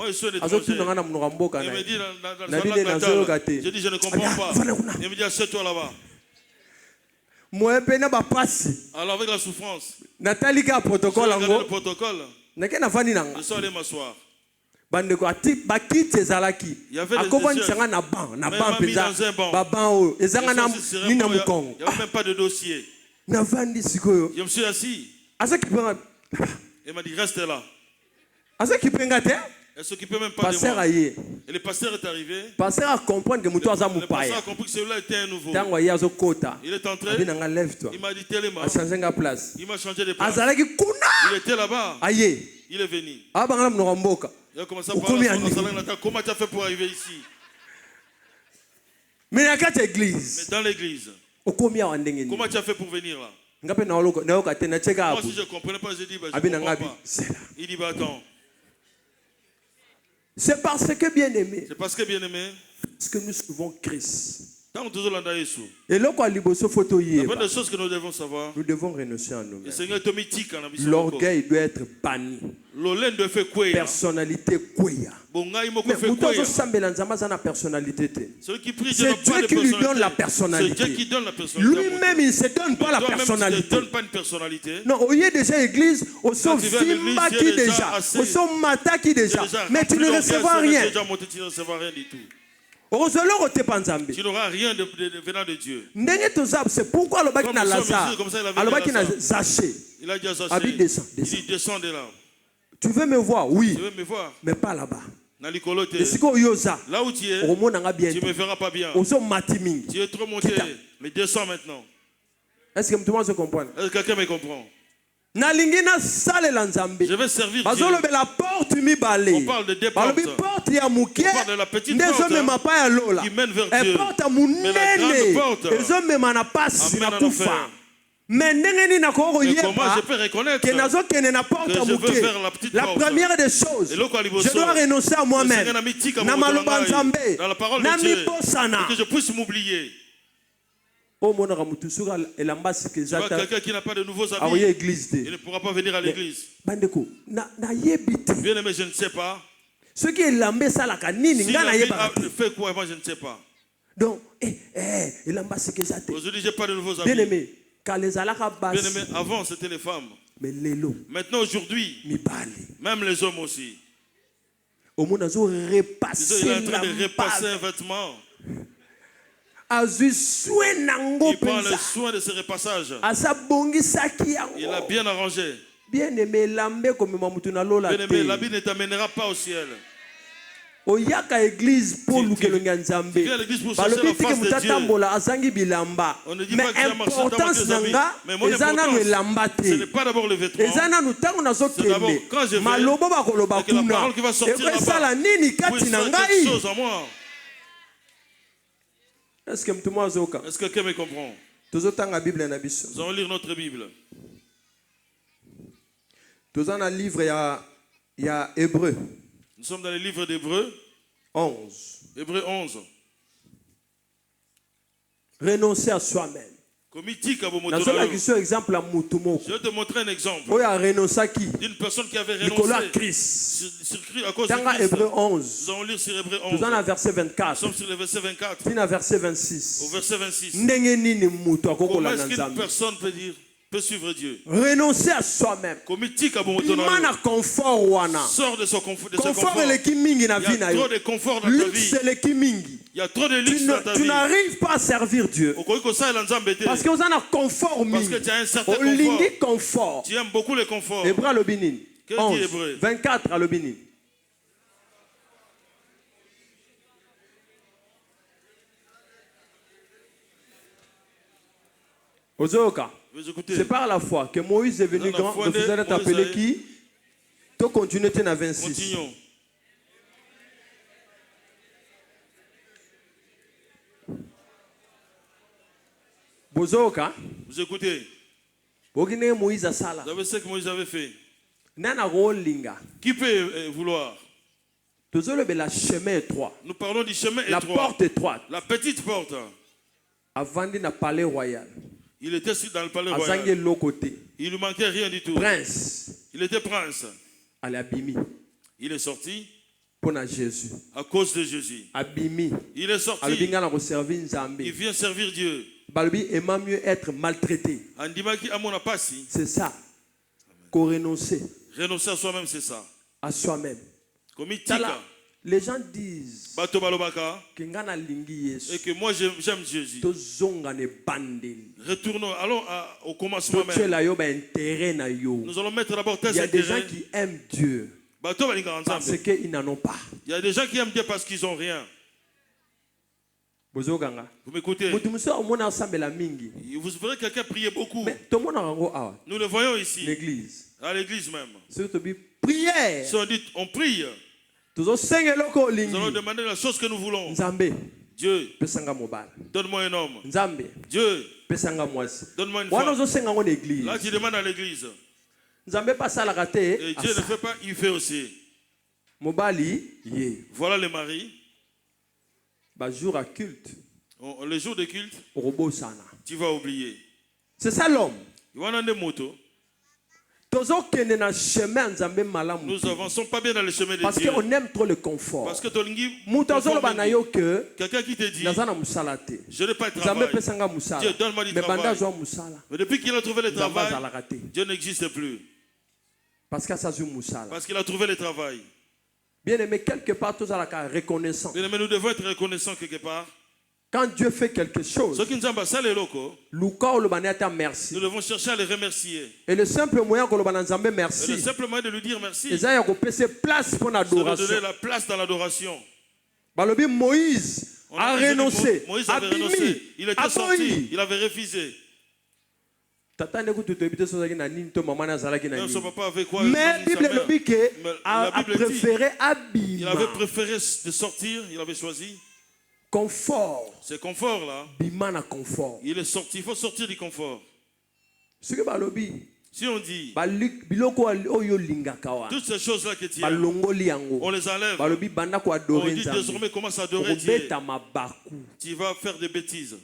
je suis un étranger. Il me dit dans la langue natale. Je dis je ne comprends pas. Il me dit assieds-toi là-bas. Alors avec la souffrance,
Nathalie a protocole.
Le protocole. Je suis allé m'asseoir. Il y avait des sièges. Il y avait même pas de dossier. Je me suis assis. Il m'a dit reste là. Elle s'occupait même pas de moi. Et le pasteur est arrivé. Le pasteur a compris que celui-là était un nouveau. Il est entré. Il m'a dit tellement. Il m'a changé de place. Il était là-bas. Il est venu. Il a commencé à parler en langue. Comment tu as fait pour arriver ici?
Mais
dans l'église. Comment tu as fait pour venir là? Moi si je ne comprenais pas, j'ai dit je ne comprends pas. Il dit attends.
C'est parce que bien aimé.
Parce
que nous suivons Christ.
Et la première des choses que nous devons savoir,
nous devons renoncer à nous-mêmes.
L'orgueil
doit être banni. Personnalité kwea. C'est Dieu qui lui donne la personnalité. Lui-même, il ne se donne pas la personnalité. Non, au lieu déjà église, au son vimba qui déjà, au son mata qui déjà. Mais tu ne recevras rien.
Tu n'auras rien venant de Dieu.
C'est pourquoi le bac n'a Lazare. Il
a dit à Zaché, il dit descends de là.
Tu veux me voir? Oui.
Tu veux me voir?
Mais pas là-bas.
Là où tu es, tu ne me verras pas bien. Tu es trop monté. Mais descends maintenant.
Est-ce que tout le monde se comprend?
Est-ce que quelqu'un me comprend? Je vais servir Dieu. On parle de deux portes. On parle de la petite porte qui mène vers Dieu. Mais la grande porte amène en enfer.
Mais
comment je peux reconnaître que je veux faire la petite
la
porte?
Première des choses, je dois renoncer à moi-même. Dans
la parole de Dieu, que je puisse m'oublier. Quelqu'un qui n'a pas de nouveaux amis, il ne pourra pas venir à l'église. Bien aimé, je ne sais pas.
Ce qui est lambé ça la canine,
si fait quoi, moi je ne sais pas.
Donc,
aujourd'hui, j'ai pas de nouveaux amis. Bien aimé, avant c'était les femmes. Maintenant, aujourd'hui, même les hommes aussi.
Il est en train
de repasser un vêtement. Il prend le soin de ce repassage. Il a bien arrangé.
Bien aimé, l'habit
ne t'amènera pas au ciel.
Oyaka église pour nous que le nganzambe.
Balobiti que
mutatambola azangi bilamba. Mais importance nanga ezana no elamba te.
Ce n'est pas d'abord le vêtement.
Ezana no tango nazo kende. Malobo bakoloba kuna. Eko sala nini kati na ngai? Est-ce que mtu mwazoka?
Est-ce que quelqu'un me comprend?
Tozotanga Bible na biso.
Nous allons lire notre Bible.
Tozana livre ya Hébreu.
Nous sommes dans le livre d'Hébreu
11.
Hébreu 11.
Renoncer à soi-même. Je vais
te montrer un exemple d'une personne qui avait renoncé à cause de Christ.
Hébreu 11.
Nous allons lire sur Hébreu 11.
Nous sommes verset 24.
Nous sommes sur le verset 24.
Verset 26.
Au verset 26. Comment est-ce qu'une personne peut suivre Dieu?
Renoncer à soi-même.
Sors de son confort.
Il y a
trop de confort dans ta vie. Il y a trop de luxe dans ta vie.
Tu n'arrives pas à servir Dieu. Parce que vous avez un confort.
Parce que tu as un certain confort. Tu aimes beaucoup le confort.
Hébreu à l'Obinin. 24 à l'Obinin. C'est par la foi que Moïse est venu grand. Vous allez appeler qui? Tu continues à 26.
Continuons. Vous écoutez.
Vous
savez ce que Moïse avait fait. Qui peut vouloir?
Nous
parlons du chemin étroit.
La porte étroite.
La petite porte.
Avant de palais royal.
Il était dans le palais royal. Il ne manquait rien du tout.
Prince.
Il était prince. Il est sorti
pour Jésus.
À cause de Jésus. Il est sorti. Il vient servir Dieu.
Il m'a mieux être maltraité. C'est ça. Qu'on renonce.
Renoncer à soi-même, c'est ça.
À soi-même. Les gens disent
et que moi j'aime Jésus. Retournons, allons au commencement même. Nous allons mettre d'abord tes intérêts.
Il y a des gens qui aiment Dieu parce qu'ils n'en ont pas.
Il y a des gens qui aiment Dieu parce qu'ils n'ont rien. Vous m'écoutez? Vous verrez quelqu'un prier beaucoup. Nous le voyons ici. À l'église même.
Prière.
Si on prie. Nous allons demander la chose que nous voulons. Dieu, donne-moi un homme. Dieu, donne-moi une femme. Là, tu demandes à l'église. Et Dieu ne fait pas, il fait aussi. Voilà le mari.
Jour à culte.
Le jour de culte, tu vas oublier.
C'est ça l'homme.
Nous n'avançons pas bien dans le chemin de Dieu.
Parce qu'on aime trop le confort.
Parce que quelqu'un qui te dit, je n'ai pas de travail. Dieu, donne-moi du travail. Mais depuis qu'il a trouvé le travail, Dieu n'existe plus.
Parce
qu'il a trouvé le travail.
Bien aimé, quelque part, tous à la reconnaissance.
Bien aimé, nous devons être reconnaissants quelque part.
Quand Dieu fait quelque chose, nous devons
chercher à le remercier.
Et le simple moyen que nous merci,
le simple moyen de lui dire merci,
c'est de
donner la place dans l'adoration.
Moïse a renoncé.
Moïse avait renoncé. Il était sorti. Il avait refusé.
Mais la Bible dit qu'il a préféré habiller.
Il avait préféré de sortir. Il avait choisi.
Confort.
Ce confort-là.
Confort.
Il est sorti. Il faut sortir du confort.
Si on dit toutes ces choses-là que tu aimes, on les enlève. On dit désormais commence à adorer Dieu. Tu vas faire des bêtises.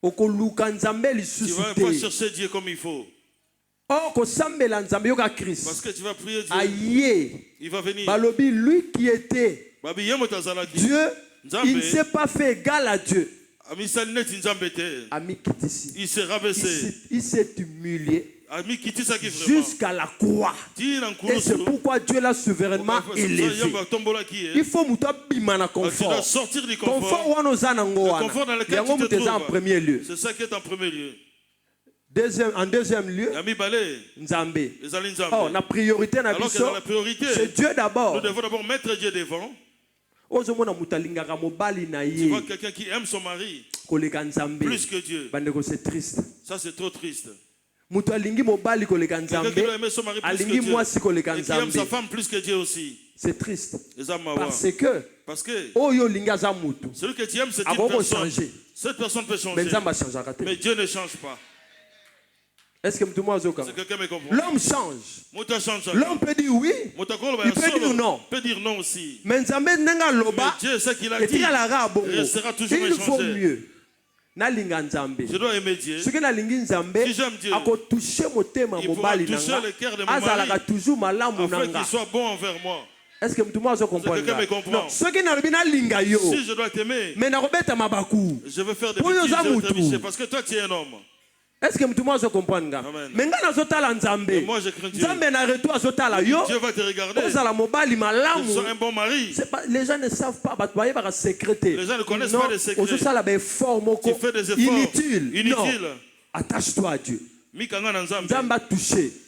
Tu vas pas chercher Dieu comme il faut. Parce que tu vas prier Dieu. Il va venir.
Lui qui était Dieu, il ne s'est pas fait égal à Dieu.
Il s'est rabaissé.
Il s'est humilié jusqu'à la croix. Et c'est pourquoi Dieu l'a souverainement élevé. Il faut que confort.
Sortir du
confort dans lequel tu te trouves. En premier lieu.
C'est ça qui est en premier lieu.
En deuxième lieu, Nzambé. Oh, la priorité, c'est Dieu d'abord.
Nous devons d'abord mettre Dieu devant. Tu vois quelqu'un qui aime son mari plus que Dieu.
C'est triste.
Ça c'est trop triste.
Quelqu'un qui doit
aimer son mari plus que Dieu et qui aime sa femme plus que Dieu aussi.
C'est triste. Parce que
celui que tu aimes, c'est une personne. Cette personne peut changer. Mais Dieu ne change pas.
Est-ce que tout le monde
comprend?
L'homme change. L'homme peut dire oui. Il peut dire non.
Peut dire non aussi.
Mais
Dieu sait qu'il a dit. Il restera toujours
il faut mieux.
Je dois aimer Dieu. Si
j'aime Dieu,
il va toucher le cœur de mon mari afin qu'il soit bon envers moi.
Est-ce que tout le monde comprend?
Non. Si je dois t'aimer, je veux faire des bêtises parce que toi tu es un homme.
Est-ce que tout le monde comprend? Mais moi
je crains Dieu.
Dieu
va te regarder. Tu sois un bon mari.
Les gens ne savent pas.
Les gens ne connaissent pas les secrets. Tu fais des efforts inutiles.
Non. Attache-toi à Dieu.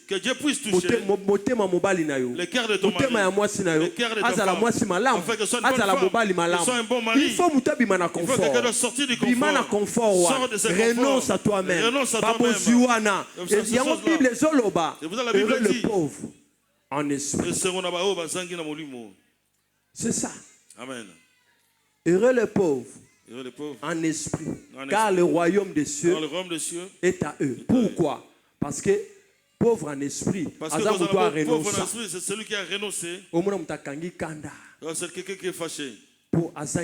Que Dieu puisse toucher le cœur de ton mari, le cœur de ta femme, afin que ce soit une bonne femme, que ce soit un bon mari.
Il faut que
quelqu'un doit sortir du confort. Sors de ce confort.
Renonce à toi-même.
Renonce à toi-même.
Heureux le pauvre en esprit. C'est ça.
Amen.
Heureux le pauvre en esprit. Car le royaume des cieux est à eux. Pourquoi? Parce que pauvre en esprit,
pauvre en esprit, c'est celui qui a renoncé. C'est quelqu'un qui est fâché. Parce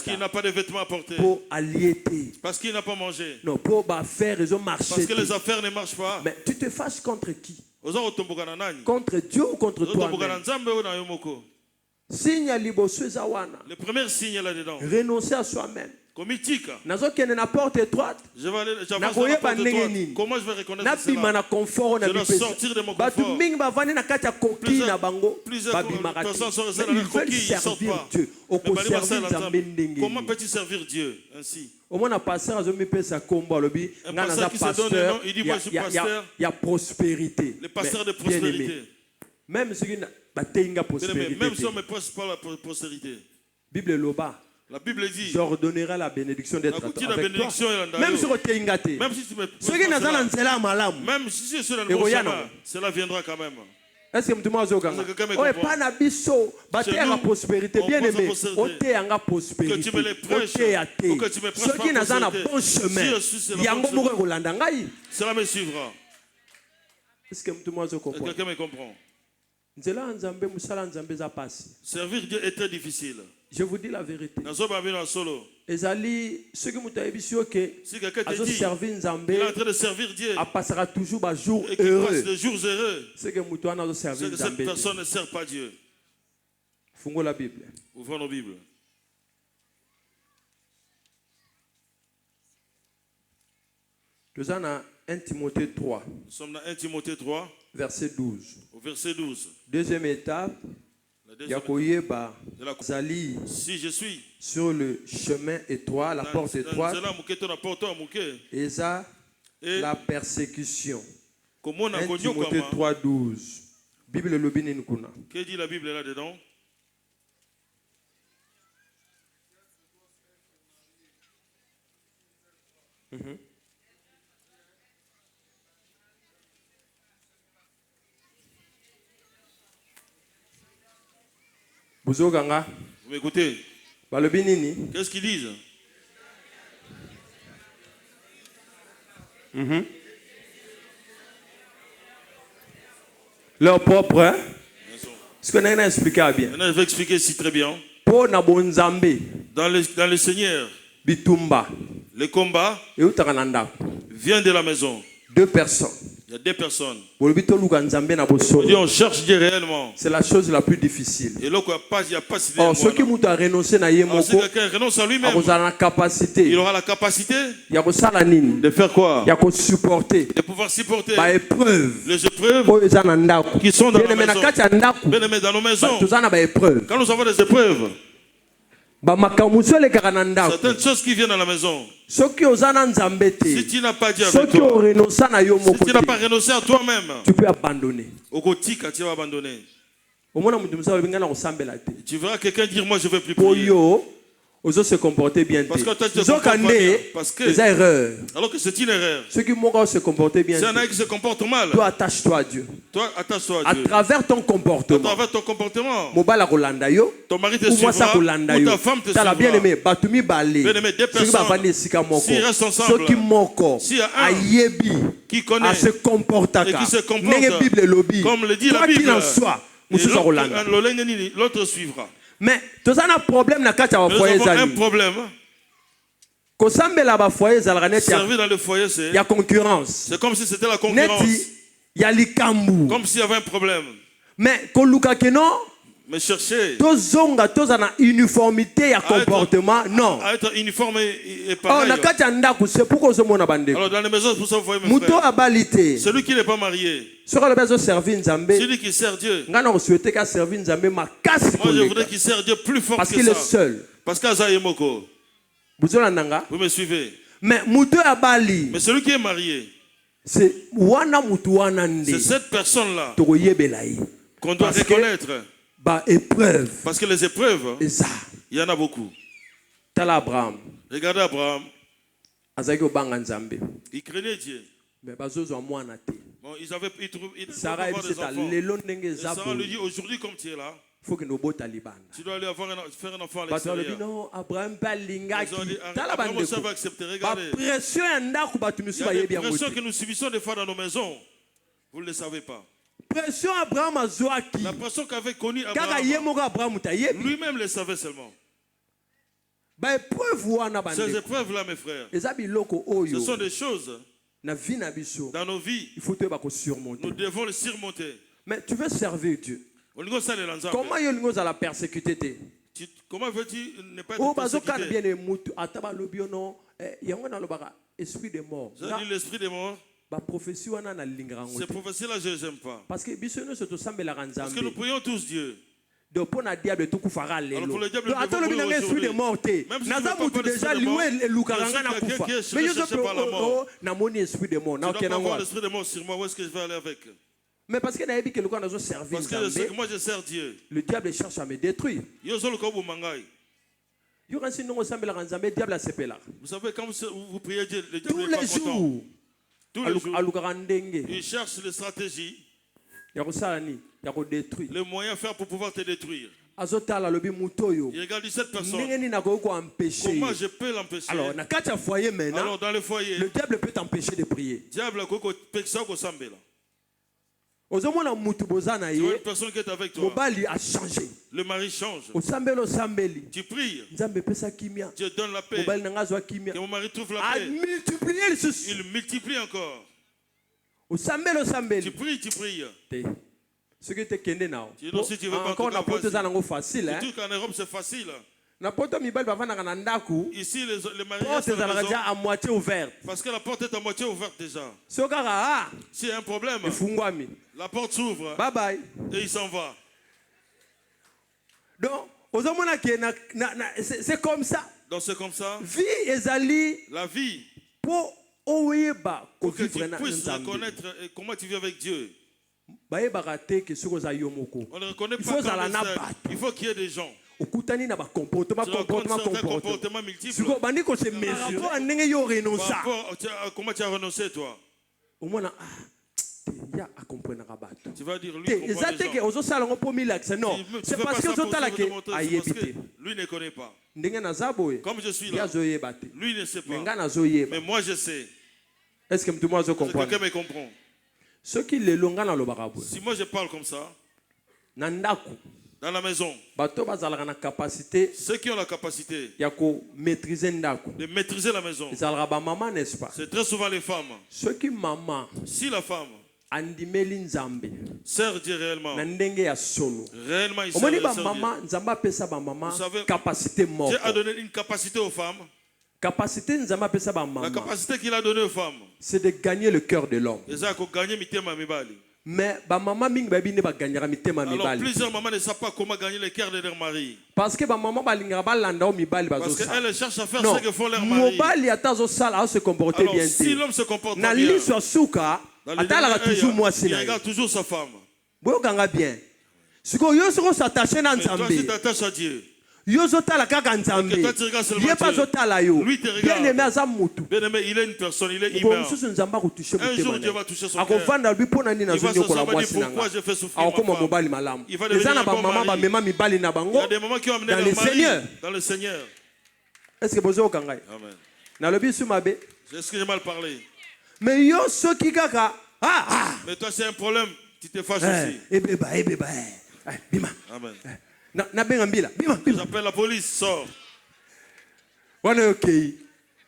qu'il n'a pas de vêtements à porter. Parce qu'il n'a pas mangé.
Non, pour faire
parce que les affaires ne marchent pas.
Mais tu te fâches contre qui? Contre Dieu ou contre toi-même? Signe
le premier signe là-dedans.
Renoncer à soi-même.
Je
vais la porte étroite.
Comment je vais reconnaître cela? Je dois sortir de mon confort. Plusieurs personnes sont réservées dans la coquille, ils ne sortent pas. Comment peux-tu servir Dieu ainsi?
Un pasteur qui se donne, il dit moi je suis pasteur. Il y a prospérité.
Le pasteur de prospérité.
Même si on
ne prêche pas la prospérité. La Bible dit
j'ordonnerai la bénédiction d'être avec toi. Même si tu me
même si je suis dans le bon chemin, cela viendra quand même.
Est-ce que tu m'as dit pas na biso la prospérité bien aimé oté anga prospérité que tu me les prêches ou que tu me prêches pas prospérité bon chemin yango moko kolanda ngai
cela me suivra.
Est-ce que tu m'as dit
quelqu'un me comprend? Servir Dieu est très difficile.
Je vous dis la vérité.
Ezali
ceux qui m'ont dit
si quelqu'un te dit
il est en
train de servir Dieu,
passera toujours des jours
heureux. Des jours heureux.
C'est que
cette personne ne sert pas Dieu.
Ouvrons la Bible.
Ouvrons nos Bibles.
Nous sommes dans 1 Timothée 3.
Nous sommes dans 1 Timothée 3.
Verset 12.
Au verset 12.
Deuxième étape.
Si je suis
sur le chemin étroit, la porte étroite, et ça, la persécution. 1 Timothée 3, 12. Bible le Nkuna.
Que dit la Bible là-dedans?
Vous
m'écoutez?
Qu'est-ce
qu'ils disent?
Leur propre, hein? Ce que nous avons expliqué bien.
Maintenant, je vais expliquer ici très bien.
Dans le
Seigneur, le combat vient de la maison.
2 personnes.
Il y a 2 personnes.
On
cherche Dieu réellement.
C'est la chose la plus difficile.
Et là, il n'y a pas
ceux qui ont renoncé à
quelqu'un renonce à lui-même, il aura la capacité de faire quoi? De pouvoir supporter les épreuves qui sont dans la maison. Bien aimé, dans nos maisons, quand nous avons des épreuves, certaines choses qui viennent à la maison, si tu n'as pas dit avec toi, si tu n'as pas renoncé à toi-même,
tu peux abandonner.
Tu vas abandonner. Tu verras quelqu'un dire moi je ne veux plus prier.
Ils se comporter bien.
Parce que toi tu te comportes bien. Parce que
c'est erreur.
Alors que c'est une erreur.
Ceux qui se comporter bien.
C'est un qui se comporte mal.
Toi attache-toi à Dieu.
Toi attache-toi à Dieu.
À travers ton comportement.
À travers ton comportement.
Ton
mari te suivra. Ou ta femme te suivra.
Bien aimé, bien
aimé, 2 personnes. S'ils restent ensemble. S'il y a un qui connaît
se comporte
et qui se comporte comme le dit la Bible. L'autre suivra.
Mais tu as un problème dans le foyer.
Nous avons un problème.
Servir
dans le foyer,
il y a concurrence.
C'est comme si c'était la concurrence.
Il y a l'ikambou.
Comme s'il y avait un problème.
Mais
mais chercher.
Tous en uniformité et comportement, non.
À être uniforme et pareil.
C'est pourquoi ce monde a bandé.
Alors dans les maisons, pour ça vous voyez mes frères. Celui qui n'est pas marié.
Celui
qui sert Dieu.
Moi
je voudrais qu'il sert Dieu plus fort que ça.
Parce qu'il est seul.
Parce qu'Azaïmoko. Vous me suivez.
Mais
celui qui est marié.
C'est
cette personne-là qu'on doit reconnaître. Parce que les épreuves, il y en a beaucoup. Regardez Abraham. Il craignait Dieu. Bon, Sarah lui dit aujourd'hui comme tu es là, tu dois aller faire un enfant à l'extérieur.
Abraham
va accepter. Regardez. Il y a des pressions que nous subissons des fois dans nos maisons. Vous ne le savez pas. La pression qu'avait connue Abraham, lui-même le savait seulement. Ces épreuves-là, mes frères, ce sont des choses dans nos vies. Nous devons les surmonter.
Mais tu veux servir Dieu. Comment tu la persécuter?
Comment veux-tu ne pas être persécuté?
Esprit de mort.
J'ai dit l'esprit de mort. Ces prophéties-là, je les aime pas.
Parce que
nous prions tous Dieu.
Donc pour le diable tout coup fera
alors pour le diable
attends le bien esprit de mort naza mutu déjà liwe lukaranga na kufa mais yo na moni esprit de mort na okena ngwa
l'esprit de mort sur moi où est-ce que je vais aller avec?
Mais parce que na yebi que le nazo servir
parce que moi je sers Dieu.
Le diable cherche à me détruire.
Yo zo ko bumangai.
Yo kansi ndongo sambela kanzambe diable a sepela.
Vous savez quand vous priez Dieu le diable est pas content. Tous les jours. Il cherche les stratégies. Le moyen à faire pour pouvoir te détruire. Il regarde cette personne. Comment je peux l'empêcher?
Alors
dans le foyer,
le diable peut t'empêcher de prier.
Tu vois une personne qui est avec toi.
A changé.
Le mari change. Tu pries. Dieu donne la paix. Et mon mari trouve la paix. Il multiplie encore. Tu pries.
Ce qui était kende now.
Si tu veux pas
encore na poto za nango facile hein.
Tout qu'en Europe c'est facile.
Na poto mibali bavanda na ndaku.
Ici les mariés
sont déjà à moitié ouverte.
Parce que la porte est à moitié ouverte déjà.
S'il
y a un problème, la porte s'ouvre.
Bye bye.
Et il s'en va.
Donc, c'est comme ça.
Donc c'est comme ça.
Vie ezali.
La vie.
Pour
que tu puisses reconnaître comment tu vis avec Dieu.
On ne reconnaît pas comme
il faut qu'il y ait des gens.
Comportement
multiple. Comment tu as renoncé toi? Tu vas dire lui
non, c'est parce que
lui ne connaît pas. Comme je suis là, lui ne sait pas. Mais moi je sais.
Est-ce que tout le monde comprend?
Quelqu'un me comprend?
Si
moi je parle comme ça, dans la maison, ceux qui ont la capacité de maîtriser la maison, c'est très souvent les femmes. Si la femme sert Dieu réellement, réellement il sert Dieu. Vous savez, Dieu a donné une capacité aux femmes. La capacité qu'il a donnée aux femmes,
c'est de gagner le cœur de l'homme. Mais alors
plusieurs mamans ne savent pas comment gagner le cœur de leur mari.
Parce que
elles cherchent à faire ce que font leurs maris. Alors si l'homme se comporte bien, il regarde toujours sa femme.
Mais toi
si t'attaches à Dieu,
lui te regarde.
Bien-aimé, il est une personne, il est humain. Un jour Dieu va toucher son cœur. Il va se dire pourquoi j'ai fait souffrir ma femme. Il va devenir un bon mari. Il y a des mamans qui ont amené leur mari dans le Seigneur.
Est-ce que vous avez compris?
Amen. Est-ce que j'ai mal parlé?
Mais
toi c'est un problème, tu te fâches aussi. Amen. J'appelle la police, sors.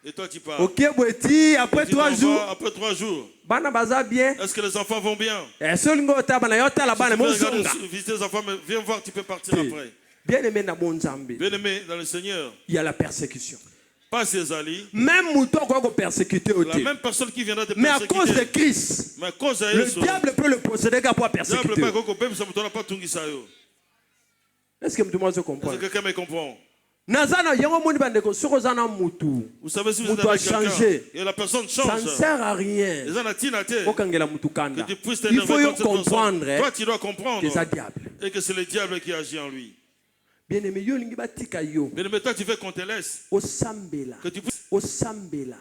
Et toi tu pars.
Après 3 jours.
Après 3 jours.
Bien.
Est-ce que les enfants vont bien? Si tu veux visiter les enfants, viens voir, tu peux partir après.
Bien-aimé
dans le Seigneur,
il y a la persécution.
Pas ses alliés.
Même persécuter.
La même personne qui viendra te persécuter.
Mais à cause de Christ, le diable peut le posséder pour persécuter. Est-ce que quelqu'un
me comprend?
Vous
savez, si vous êtes avec quelqu'un et la personne change,
ça ne sert à rien.
Il
faut comprendre.
Toi, tu dois comprendre
que c'est diable.
Et que c'est le diable qui agit en lui.
Bien-aimé,
toi, tu veux qu'on te laisse. Que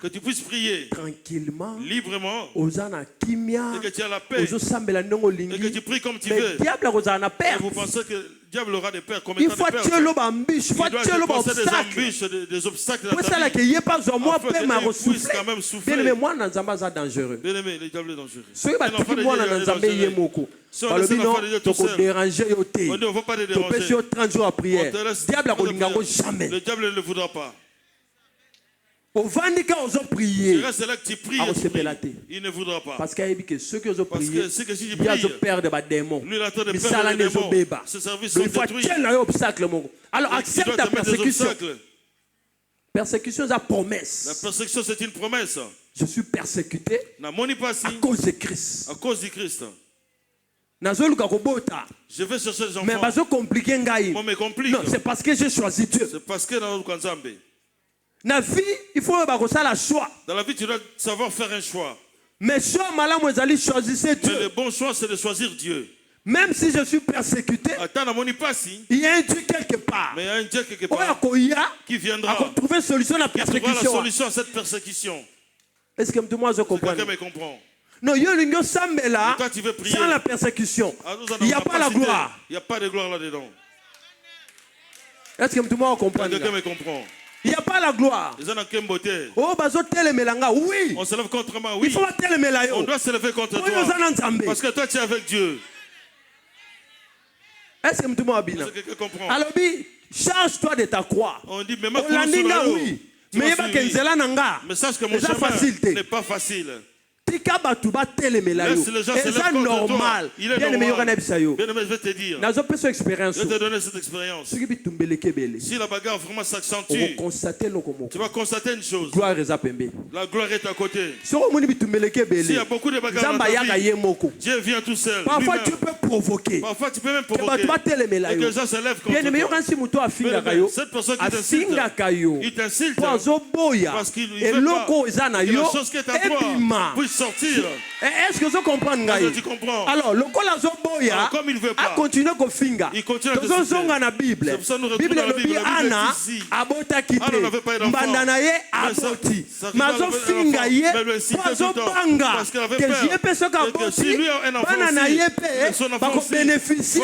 tu puisses prier
tranquillement,
librement,
et
que tu as la paix, et que tu pries comme tu veux. Et vous pensez que le diable aura des peurs,
il faut tuer l'embûche, il faut tuer l'obstacle.
Des obstacles
pour ça qu'il n'y ait pas moi paix mais souffler. Bien-aimé, moi dans Zamba c'est dangereux.
Bien-aimé, le diable est dangereux.
Ceux qui moi dans Zamba yemoko. Déranger yoté.
On ne veut pas te déranger.
30 jours à prière. Diable jamais.
Le diable ne le voudra pas.
Au Vandika, ils ont prié.
C'est là que tu pries. Il ne voudra pas.
Parce qu'il que ceux qui ont prié,
il y
a peur de démons.
Lui, il attend de perdre des démons. Ses services sont détruits.
Alors accepte la persécution. Persécution, c'est la promesse.
La persécution, c'est une promesse.
Je suis persécuté à cause de Christ.
À cause du Christ. Je vais chercher les enfants.
Mais
on me complique.
Non, c'est parce que j'ai choisi Dieu.
C'est parce que dans
la vie, il faut faire le choix.
Dans la vie, tu dois savoir faire un choix.
Mais choisissez Dieu.
Mais le bon choix, c'est de choisir Dieu.
Même si je suis persécuté, il y a un Dieu quelque part.
Mais il y a un Dieu quelque part qui viendra
trouver solution à la persécution.
La solution à cette persécution.
Est-ce que tout le monde comprend?
Quelqu'un me comprend?
Non,
toi, tu veux prier.
Sans la persécution, il n'y a pas la gloire.
Il n'y a pas de gloire là-dedans.
Est-ce que tout le monde comprend?
Quelqu'un me comprend?
Il n'y a pas la gloire. Oh, oui.
On se lève contre moi, oui.
Il faut
on doit se lever contre toi. Parce que toi, tu es avec Dieu.
Est-ce que tout le monde
comprend?
Alors, charge-toi de ta croix.
On dit, mais ma croix sur l'eau.
Mais
sache que mon chemin n'est pas facile.
Laisse
les gens se lèvent contre toi. Il est normal. Bien-aimé, je vais te dire. Je vais te donner cette expérience. Si la bagarre vraiment s'accentue, tu vas constater une chose. La gloire est à côté. S'il y a beaucoup de bagarres dans ta vie, Dieu vient tout seul.
Parfois tu peux provoquer.
Parfois tu peux même provoquer. Et que les gens se lèvent contre toi. Cette personne qui t'incite, il t'incite parce qu'il veut pas que la chose qui est à toi puisse sortir.
Est-ce que vous comprenez?
Tu comprends?
Alors, le
comme il veut pas,
a continué à finga.
Il continue à te citer.
La Bible.
C'est pour ça que nous retrouvons dans la Bible.
Anna abota kite. Mbandanaye aboti. Mazo finga ye. Mazo banga. Que j'y ai pe soka aboti. Bananaye pe. Bako bénéficier.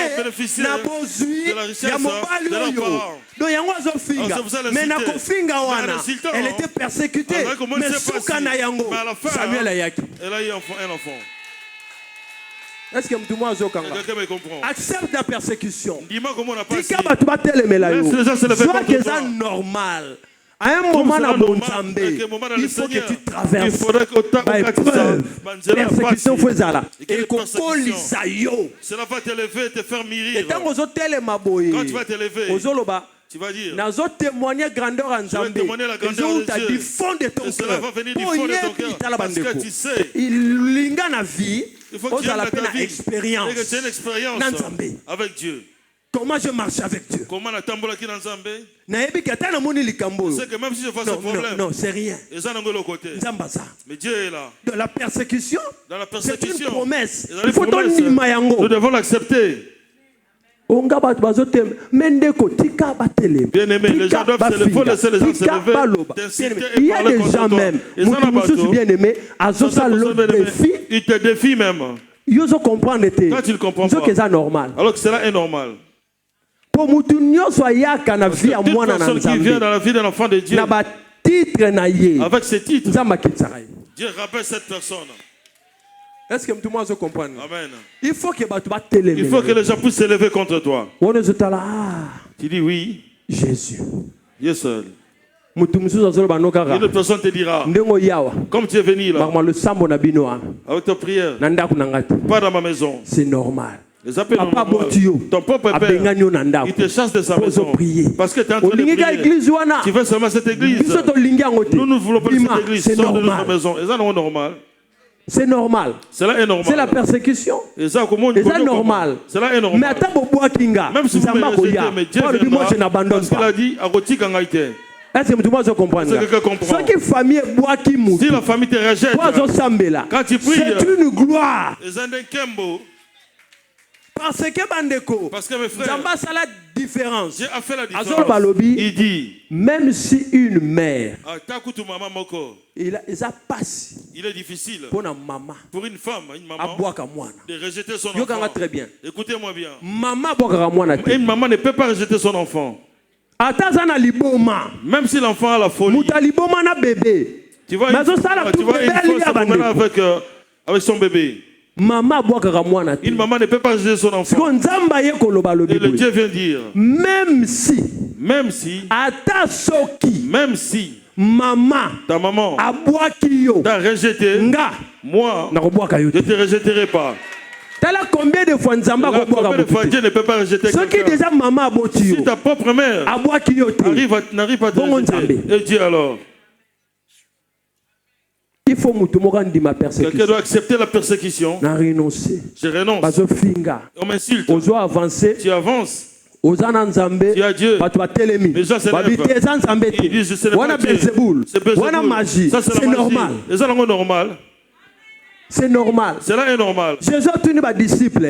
Na bozui. Ya mobali oyo. Donc yango azo finga. Mais na ko finga wana. Elle était persécutée. Mais souka na yango. Samuel ayaki.
Elle a eu un enfant. Est-ce que tout le monde
comprend?
Accepte la persécution.
Dis-moi comment on a passé.
C'est normal. À un moment dans mon Zambé, il faut que tu traverses.
Il faudrait que tu
persécution et qu'on
cela va t'élever, te faire mûrir.
Et quand
tu vas t'élever, tu vas dire,
je vais témoigner grandeur en Zambé.
La grandeur de Dieu. Et cela va venir du fond de ton cœur. Parce que tu sais,
il
faut que tu aies ta vie
expérience.
Et que tu aies une expérience avec Dieu.
Comment je marche avec Dieu?
Comment la tambola qui dans Zambé?
C'est
que même si je vois ce problème,
non, c'est rien.
Mais Dieu est là.
Dans la persécution, c'est une promesse.
Il faut nous devons l'accepter. Bien aimé, les gens doivent se lever, laisser les gens se lever.
Il y a des gens même, bien aimé,
ils te défient même.
Quand
tu ne comprends pas,
c'est normal.
Alors que cela est normal.
Pour toute personne
qui vient dans la vie d'un enfant de Dieu, avec ses titres, Dieu rappelle cette personne.
Est-ce que tout le monde comprend?
Amen.
Il faut que
les gens puissent s'élever contre toi. Tu dis oui.
Jésus.
Dieu seul. Une autre personne te dira, comme tu es venu là, avec ta prière, pas dans ma maison.
C'est normal.
Papa, ton propre père, il te chasse de sa maison parce que tu es en train de prier. Tu veux seulement cette église. Nous ne voulons pas cette église. Sors de notre maison. Et ça, c'est normal.
C'est normal.
Cela est normal.
C'est la persécution.
Et ça,
c'est normal.
Cela est normal.
Mais attends,
même si vous me rejetez, mais Dieu viendra parce qu'il a dit,
est-ce que tout le monde comprend?
Si
la
famille te rejette, quand tu pries,
c'est une gloire. Parce que mes frères, Dieu a la différence.
Il dit,
même si une mère, il est difficile pour
une femme de rejeter son
enfant. Très bien.
Écoutez-moi bien.
Une
maman ne peut pas rejeter son enfant. Même si l'enfant a la folie. Tu vois, avec son bébé. Une maman ne peut pas rejeter son enfant. Et le Dieu vient dire, même si ta maman t'a rejeté, moi, je ne te rejetterai pas.
Combien de fois
Dieu ne peut pas rejeter quelqu'un. Si ta propre mère n'arrive pas à te rejeter, et Dieu alors?
Il faut ma persécution.
Quelqu'un doit accepter la persécution. Je renonce. On m'insulte. Tu avances. Tu as Dieu. Les gens s'élèvent. Ils disent je célèbre Dieu. C'est normal.
C'est normal.
Cela est normal.
Jésus a tenu ma disciple.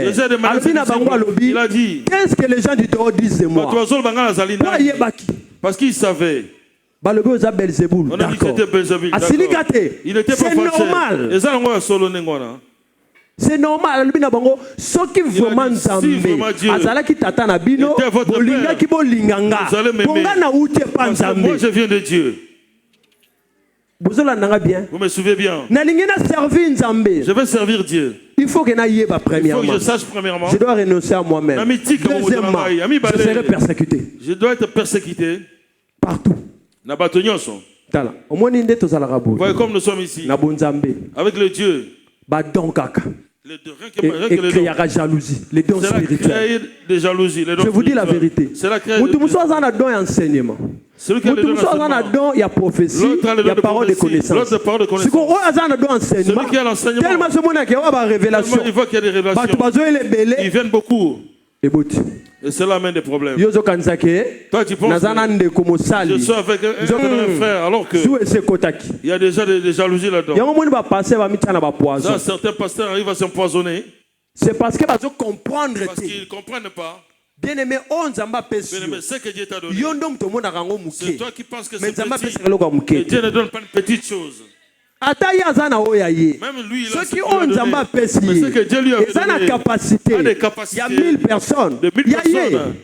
Il a dit,
qu'est-ce que les gens du dehors disent de moi?
Parce qu'ils savaient.
On a dit que c'était Belzébul.
Il était pas
normal. C'est normal. Ce qui vraiment Nzambe, azalaki tata na bino, bolingaki bolinganga.
Moi je viens de Dieu.
Vous
me suivez bien.
Je
vais servir Dieu.
Il faut que
je sache premièrement.
Je dois renoncer à moi-même. Deuxièmement, je serai persécuté.
Je dois être persécuté
partout. Vous
voyez comme nous sommes ici. Avec le Dieu. Les deux,
et créera jalousie, les dons spirituels.
Je
vous dis la vérité. Enseignement. Il y a prophétie, il y a parole de connaissance. Tellement ce révélation.
Ils viennent beaucoup. Et cela amène des problèmes. Toi, tu penses que je suis avec un frère alors que il y a déjà des jalousies là-dedans. Certains pasteurs arrivent à s'empoisonner.
C'est parce qu'ils ne
comprennent pas.
Bien-aimé,
ce que Dieu t'a donné. C'est toi qui penses que c'est petit. Et Dieu ne donne pas une petite chose. Même lui, il a ce que Dieu lui a donné.
Il y a 1000 personnes.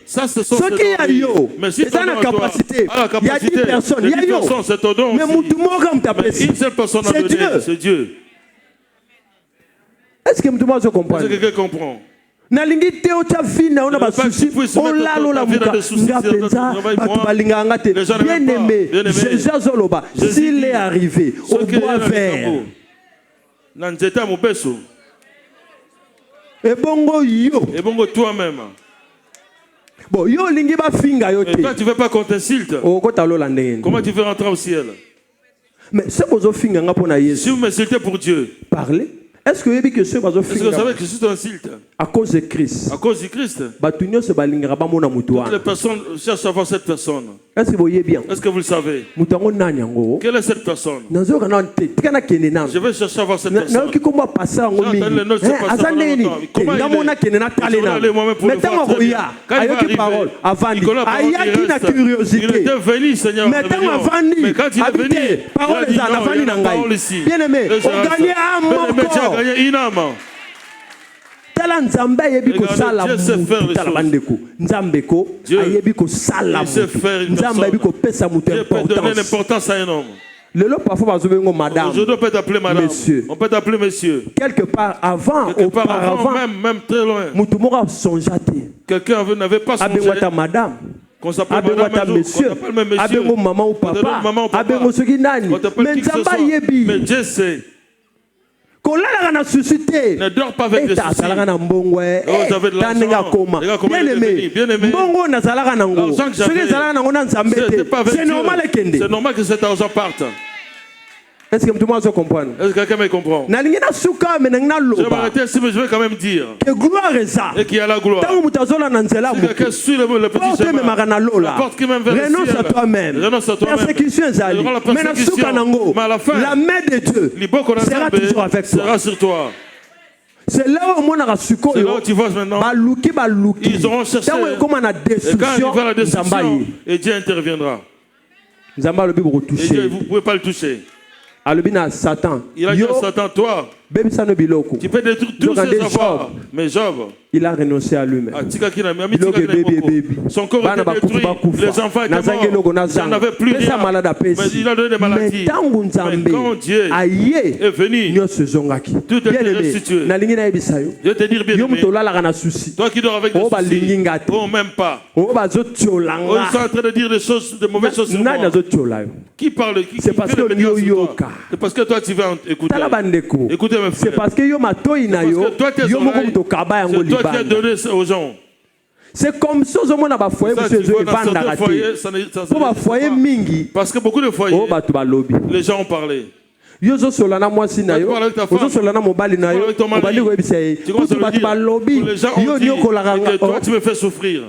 Ça, ce sont ses dons. Mais si ton don
capacité, il y a 10 personnes.
C'est ton don aussi. Mais une seule personne a donné, c'est Dieu.
Est-ce que tout le monde comprend?
Est-ce que quelqu'un comprend?
Nalingi teo cha fina ona basusi olalo la muka ngapenza batu balinganga te bien aimé Jésus azoloba s'il est arrivé au bois vert
nanzeta mobeso
ebongo
toi-même.
Bon yo lingi ba finga yo te.
Toi tu veux pas qu'on t'insulte? Comment tu veux rentrer au ciel?
Mais ce que vous finga nga pona Yesu.
Si vous m'insultez pour Dieu,
parlez. Est-ce que vous
savez que c'est un insulte?
À cause de Christ.
À cause du Christ.
Toutes
les personnes cherchent à voir cette personne.
Est-ce que vous voyez bien?
Est-ce que vous le savez? Quelle est cette personne? Je vais chercher à voir cette personne. Comment il était venu, Seigneur. Mais quand il est venu, il a dit non, parole ici.
Bien aimé, on gagne
une âme.
Tala nzambe ayebi ko sala mutu tala bandeko nzambe ko ayebi ko sala mutu nzambe ayebi ko pesa mutu
importance à un homme.
Lelo parfois bazobengo madame.
Aujourd'hui on peut t'appeler madame.
Monsieur.
On peut t'appeler monsieur.
Quelque part avant,
même très loin.
Mutu moko sonjate.
Quelqu'un n'avait pas songé.
Abengwata madame.
Qu'on s'appelle madame,
monsieur. Abengo maman ou papa. Abengo soki nani. Mais nzambe ayebi.
Mais Dieu sait.
Ne
dors pas avec les soucis. Vous avez de l'argent.
Bien aimé.
C'est normal que cet argent parte.
Est-ce que tout le monde comprend?
Est-ce que quelqu'un me comprend? Je vais arrêter ici, mais je vais quand même dire et qu'il y a la gloire. Si quelqu'un suit le petit chemin, la porte qui mène vers le ciel,
renonce à toi-même. Persécution, mais à la fin, la main de Dieu sera toujours avec toi.
Sera sur toi.
C'est là où
tu vois maintenant. Ils auront cherché. Et quand il va la destruction, et Dieu interviendra. Et Dieu, vous ne pouvez pas le toucher.
Satan.
Il a dit à Satan, toi, tu peux détruire tous ces avoirs. Mais Job,
il a renoncé à lui-même.
Son corps était détruit. Les enfants étaient morts. Il n'avait plus rien. Mais il a donné des maladies. Mais quand Dieu est venu, tout était restitué. Je vais te dire bien aimé, toi qui dors avec des soucis, oh même pas. Ils sont en train de dire des choses, de mauvaises choses sur moi. Qui parle? C'est parce que toi tu vas écouter. Écoutez mes frères.
C'est parce que
toi tes oreilles, c'est toi qui as donné aux gens.
C'est comme ça que on a foyer
parce que beaucoup de foyers, les gens ont parlé.
Yo zo solana mwasi na yo ozo solana mobali na yo obali ko ebisa ye kutu batu ba lobby yo nyokolaka
nga toi tu me fais souffrir.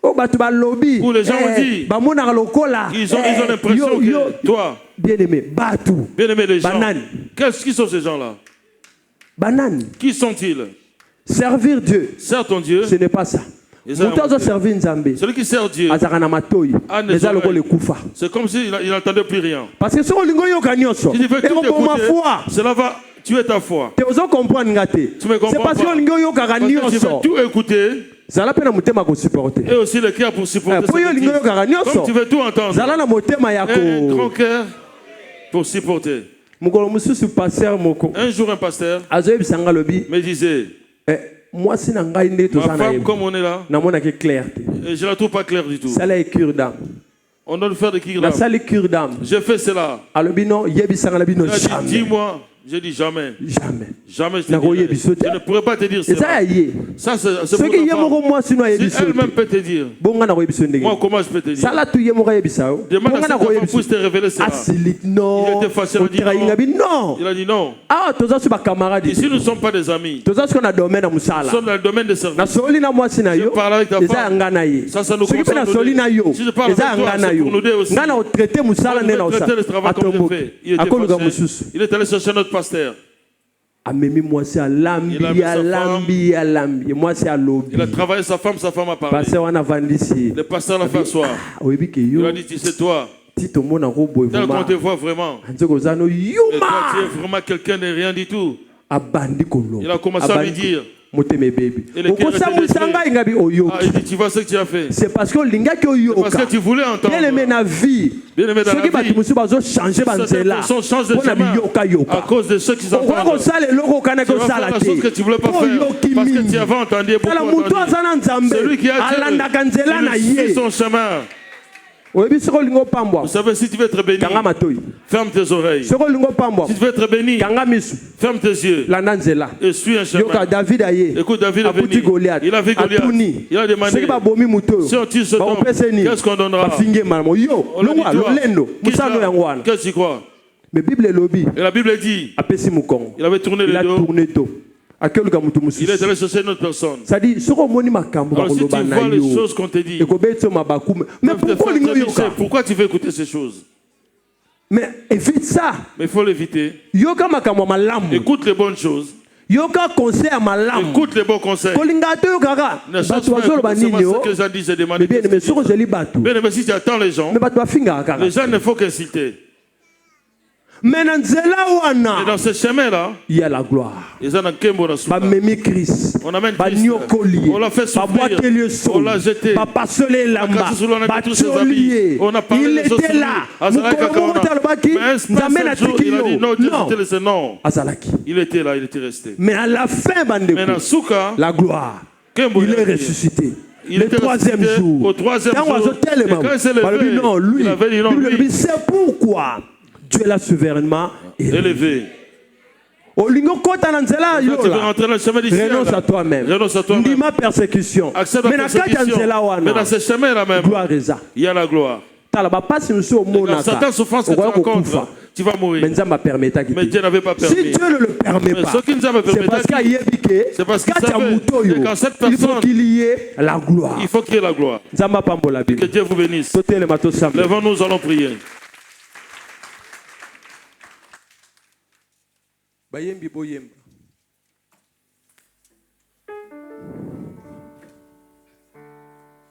Oh batu ba lobby
où les gens ont dit
ba mona lokola
ils ont l'impression que toi
bien aimé
les gens qu'est-ce qui sont ces gens-là?
Banane.
Qui sont-ils?
Servir Dieu.
Sers ton Dieu.
Ce n'est pas ça.
Celui qui sert Dieu c'est comme s'il n'entendait plus rien.
Parce que si tu veux
tout écouter, cela va tuer ta foi.
Tu me comprends pas. C'est parce que
tu veux tout écouter. Et aussi le cœur pour supporter. Comme tu veux tout entendre. Un grand cœur pour supporter. Un jour un pasteur me disait, ma femme, comme on est là, et je ne la trouve pas claire du tout. On doit faire des cure d'âme. Je fais cela. Dis-moi. J'ai dit jamais. Jamais je ne pourrais pas te dire cela. Ça c'est pour ta femme. Si elle-même peut te dire. Moi comment je peux te dire? Demande à cette femme pour te révéler cela. Il était fâché. Il a dit non. Ici nous ne sommes pas des amis. Nous sommes dans le domaine de service. Je parle avec ta femme. Ça nous concerne. Si je parle avec toi, c'est pour nous deux aussi. On veut traiter le travail comme je fais. Il était fâché. Il est allé chercher notre pasteur. Il a travaillé sa femme a parlé. Le pasteur l'a fait asseoir. Il a dit, tu sais toi, tel qu'on te voit vraiment, et toi tu es vraiment quelqu'un de rien du tout. Il a commencé à lui dire,
Et le cœur était détruit. Il dit, tu vois ce que tu as fait.
C'est parce que
tu voulais entendre.
Bien aimé dans la vie.
Certaines personnes changent de chemin à cause de ceux qui sont entendent. Tu vas faire la chose que tu ne voulais pas faire parce que tu avais entendu beaucoup entendu. Celui qui a Dieu, il suit son chemin. Vous savez, si tu veux être béni, ferme tes oreilles. Si tu veux être béni, ferme tes yeux et suis un chemin. Écoute, David est venu. Il a vu Goliath. Il a demandé, si on tue ce homme, qu'est-ce qu'on donnera? Qu'est-ce que tu crois? Et la Bible dit, il avait tourné le dos. Il est allé chercher une autre personne.
C'est-à-dire, si tu vois
les choses qu'on te dit,
mais
pourquoi tu veux écouter ces choses?
Mais évite ça.
Mais il faut l'éviter. Écoute les bonnes choses. Écoute les bons conseils. Ne cherche pas ce que les gens disent, c'est demander. Mais si tu attends les gens ne font qu'insulter.
Mais dans
ce chemin-là,
il y a la gloire.
On amène Christ. On l'a fait souffrir.
On l'a jeté. On a
parlé
il était là.
Non. Il était là, il était resté.
Mais à la fin, la gloire, il est ressuscité.
Le troisième jour. Au troisième jour.
Il avait dit non, lui. C'est pourquoi Dieu l'a souverainement élevé.
Renonce
à toi-même. Dis ma persécution.
Mais dans ce chemin-là même, il y a la gloire. Dans certaines souffrances que tu rencontres, tu vas mourir. Mais Dieu n'avait pas permis.
Si Dieu ne le permet pas, c'est parce qu'il savait
qu'en cette personne,
il faut qu'il y ait la gloire.
Il faut qu'il y ait la gloire. Que Dieu vous bénisse. Lèvons-nous, nous allons prier.
Bayembi boyemba.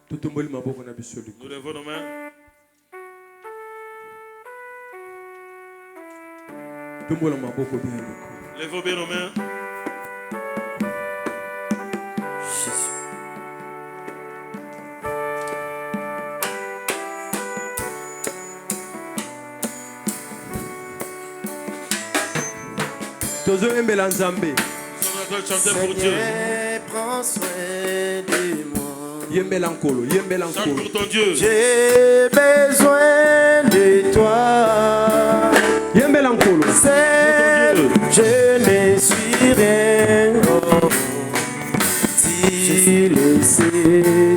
Nous levons nos mains. Levons bien nos mains.
Jésus.
Seigneur,
prends soin de moi.
Chante pour ton Dieu.
J'ai besoin de toi. Seul, je ne suis rien. Tu le sais.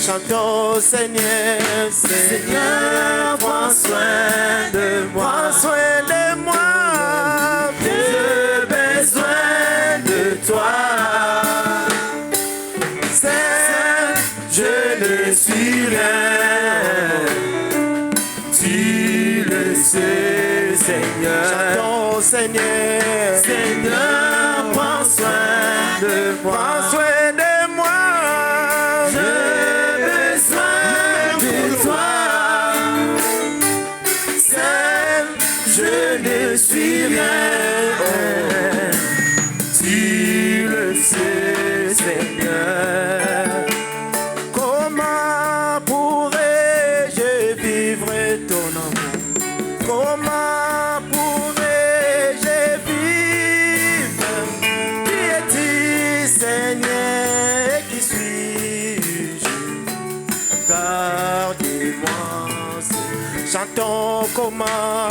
Chantons Seigneur, Seigneur, prends soin de moi. Prends soin de moi. Je ne suis rien, tu le sais, Seigneur. Chantons, Seigneur, Seigneur, prends soin de moi. Prends soin de moi. J'ai besoin de toi. Seul, je ne suis rien, tu le sais, Seigneur. Chantons comment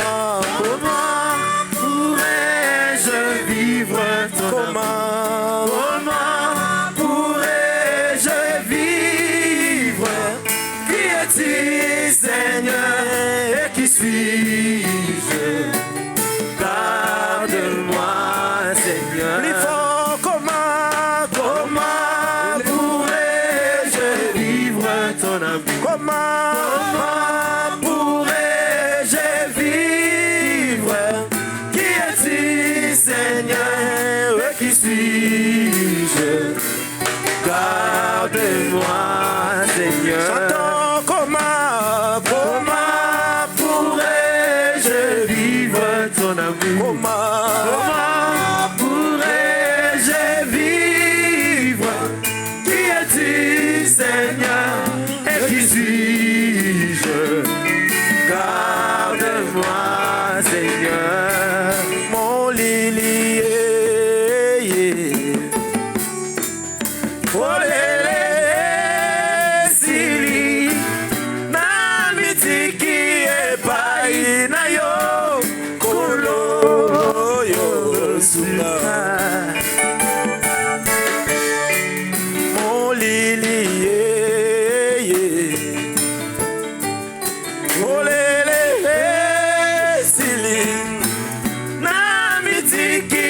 pourrais-je vivre ton amour? Comment pourrais-je vivre? Qui es-tu, Seigneur? Et qui suis-je? Garde-moi, Seigneur. Plus fort, comment pourrais-je vivre ton amour? Comment garde-moi, Seigneur. Chantons comment pourrais-je vivre ton amour? Comment pourrais-je vivre? suis-je? Garde-moi, Seigneur, mon lilier. Olele, sili, na mitiki epai na yo, kolo yo sula. Mon lilier. Olele, sili, na mitiki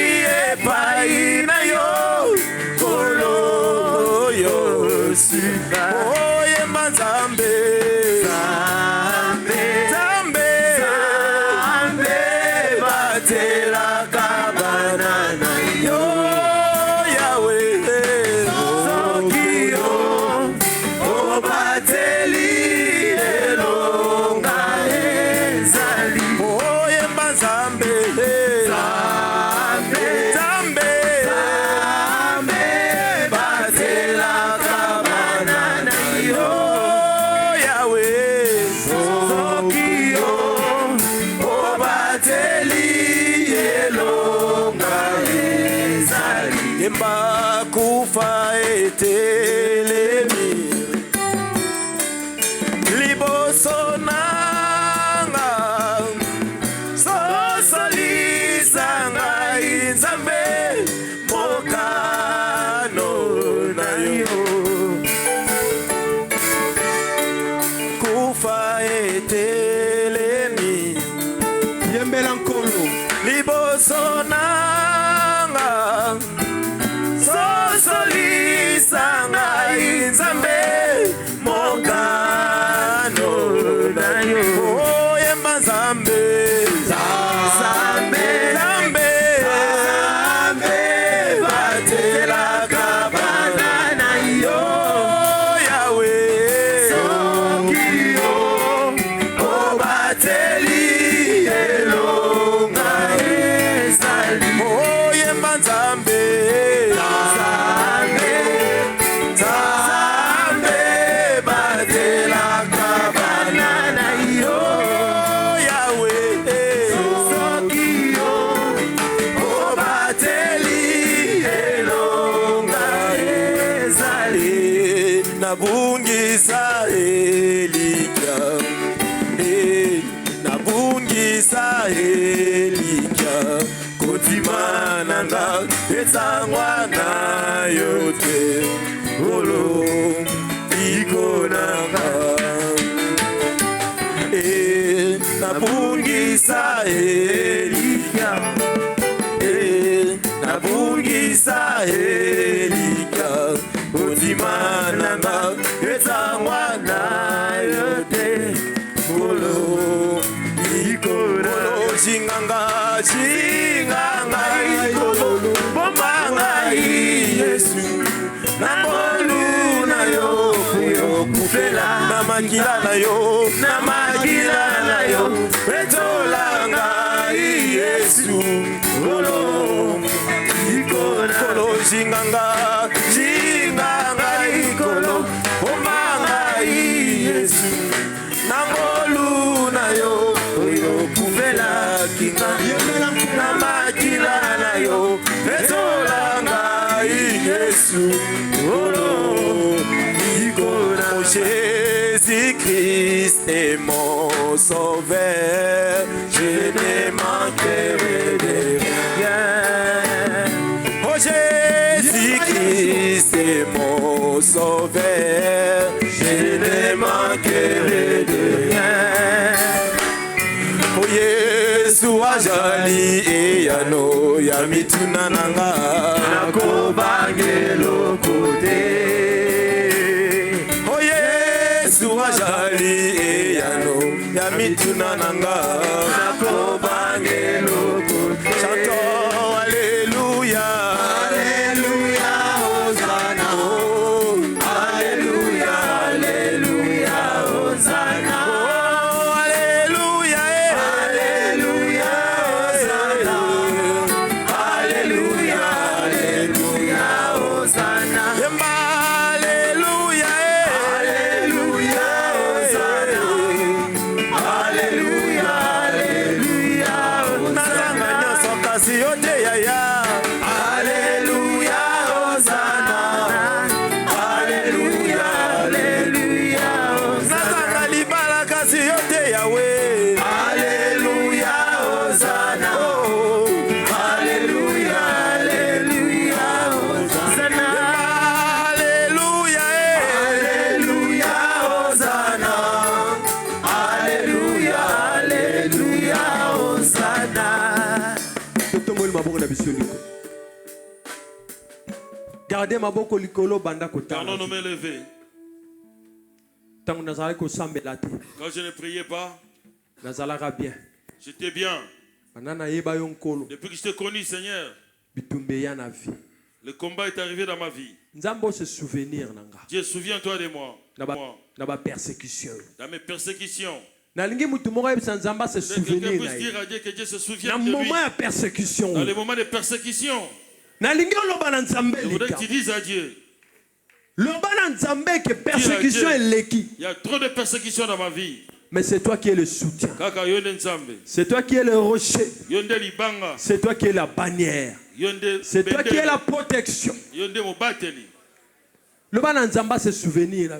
epai na yo, kolo yo sula. Oye manzambe, zambe, zambe, zambe, batela kabana na yo, Yahweh, Sokio, obateli elonga ezali. Oye manzambe, zambe, zambe, zambe, batela kabana na yo, Yahweh, Sokio, obateli elonga ezali. Yemba kufa etelemi liboso nanga, sosolisa ngai Nzambe, mokano na yo. Kufa etelemi
Yembela nkolo.
liboso nanga, sosolisa ngai Nzambe, mokano na yo. Oye manzambe, zambe, zambe, zambe, batela kabana na yo, Yahweh, Sokio, obateli elonga ezali. Oye manzambe, zambe, zambe, batela kabana na yo, Yahweh, Sokio, obateli elonga ezali. Nabungisa Elika, nabungisa Elika, kotima nanga etsangwa na yote, olo ikonanga. Nabungisa Elika, nabungisa Elika, kotima nanga etsangwa na yote, olo ikonanga. Chinganga, chinganga ikolo, bomanga Yesu, nambolu na yo, yo kufela, namakila na yo, namakila na yo, etolanga Yesu, olo ikolo, kolo chinganga, chinganga ikolo, bomanga Yesu, nambolu na yo, yo kufela kinga, namakila na yo, etolanga Yesu, olo ikona. Jésus-Christ est mon sauveur, je ne manquerai de rien. Oh Jésus-Christ est mon sauveur, je ne manquerai de rien. Oh Yesu ajali eyano ya mituna nanga, nakobangelo kote. Oh Yesu ajali eyano ya mituna nanga, nakobangelo kote. Chantons alléluia, alléluia, Hosanna, oh, alléluia, alléluia, Hosanna. Hallelujah,
Gardez ma boko likolo banda kota.
Pardon, me lever.
Quand
je ne priais pas,
bien.
J'étais bien.
Depuis
que je t'ai connu, Seigneur, le combat est arrivé dans ma vie. Dieu, souviens-toi de moi.
Dans ma persécution.
Dans mes persécutions.
Quelqu'un
puisse dire à Dieu que Dieu se souvient de lui. Dans les moments de persécution. Je voudrais que tu dises à Dieu.
Il
y a trop de persécutions dans ma vie.
Mais c'est toi qui es le soutien. C'est toi qui es le rocher. C'est toi qui es la bannière. C'est toi qui es la protection. Le bananzamba se souvenir.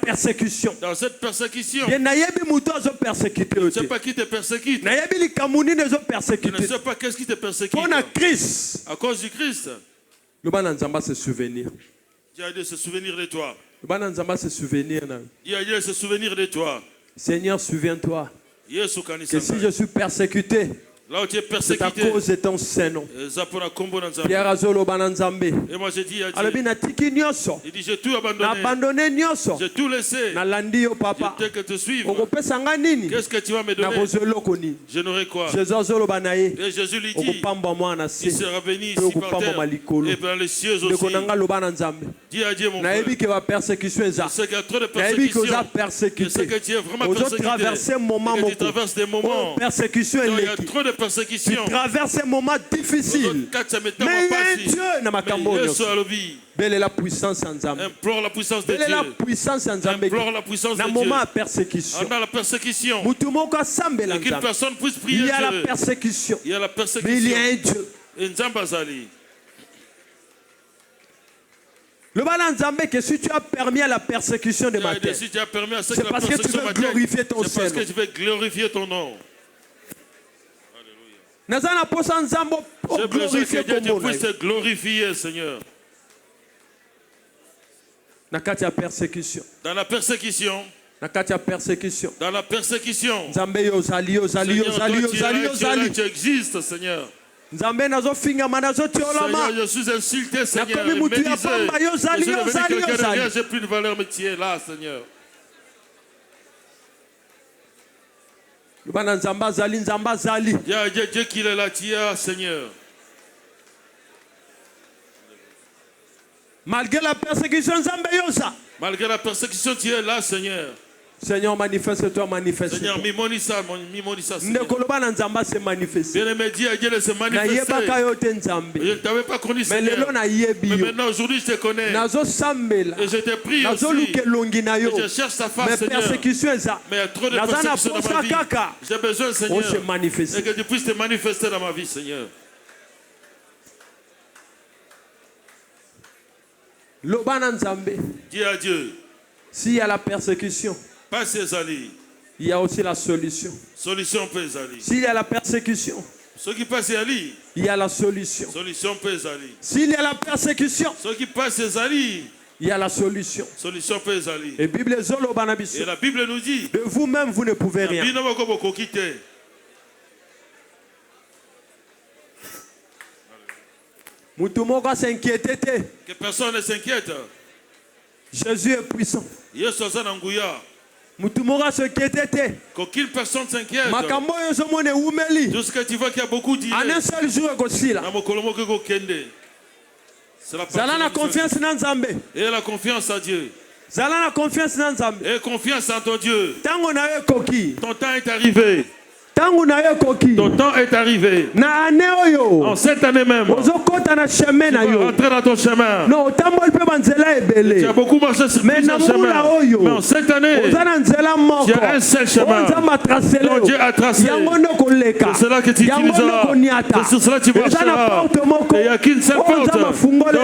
Persécution. Dans cette persécution.
Je ne
sais pas qui te persécute.
Je
ne sais pas qu'est-ce qui te persécute. À cause du Christ.
Le bananzamba se souvenir.
Dieu a dit se souvenir de toi.
Le bananzamba se souvenir.
Dieu a dit se souvenir de toi.
Seigneur, souviens-toi que si je suis persécuté,
là où tu es persécuté,
c'est à cause de ton Saint-Nom.
Et moi j'ai dit à Dieu, il dit j'ai tout abandonné, j'ai tout laissé, j'étais que te suivre. Qu'est-ce que tu vas me donner? Je n'aurai quoi? Et Jésus lui dit, il sera béni ici par terre et dans les cieux aussi. Dis à Dieu mon frère, je sais qu'il y a trop de persécutions, je sais que tu es vraiment persécuté, et que tu traverses des moments, il y a trop de persécution.
Tu traverses un moment difficile. Mais Dieu n'a pas belle est la puissance en Zambé.
Implore la puissance de
Dieu. Belle est la puissance en Zambé.
Implore la puissance de Dieu.
Moment de persécution.
Dans la persécution.
Qu'une
personne puisse prier.
Il y a la persécution.
Il y a la persécution.
Mais il y a un Dieu. Le balance Zambé que si tu as permis à la persécution de ma terre, c'est parce que tu veux glorifier ton Seigneur.
C'est parce que tu veux glorifier ton nom.
J'ai
besoin que Dieu puisse te glorifier, Seigneur.
Dans la persécution.
Dans la persécution.
Dans
la persécution.
Seigneur,
tu existes, Seigneur.
Seigneur,
je suis insulté, Seigneur. J'ai plus de valeur, mais tu es là, Seigneur. Dieu qu'il est là, tu es, Seigneur.
Malgré la persécution,
tu es là, Seigneur.
Seigneur, manifeste-toi, manifeste-toi.
Seigneur, mimonisa,
Seigneur.
Bien-aimé, Dieu se manifester. Je ne t'avais pas connu, Seigneur. Mais maintenant, aujourd'hui, je te connais. Et je te prie aussi. Et je cherche ta face, Seigneur. Mais il y a trop de persécutions dans ma vie. J'ai besoin, Seigneur. Et que tu puisses te manifester dans ma vie, Seigneur. Dis à Dieu.
S'il y a la persécution,
il
y a aussi la solution.
Solution peut aller.
S'il y a la persécution,
ceux qui passent ali,
il y a la solution.
Solution peut aller.
S'il y a la persécution,
ceux qui passent ali,
il y a la solution.
Solution peut aller.
Et
la Bible nous dit,
de vous-même vous ne pouvez rien.
Que personne ne s'inquiète.
Jésus est puissant.
Qu'aucune personne s'inquiète.
Tout
ce que tu vois qu'il y a beaucoup d'idées.
En un seul jour,
la confiance en Nzambe. Et la confiance en Dieu. Et confiance en ton Dieu. Ton temps est arrivé. Ton temps est arrivé. En cette année même, tu vas rentrer dans ton chemin. Tu as beaucoup marché sur plusieurs chemins. Mais en cette année, tu as un seul chemin dont Dieu a tracé. C'est cela que tu utiliseras. C'est sur cela que tu marcheras. Et il n'y a qu'une seule porte dont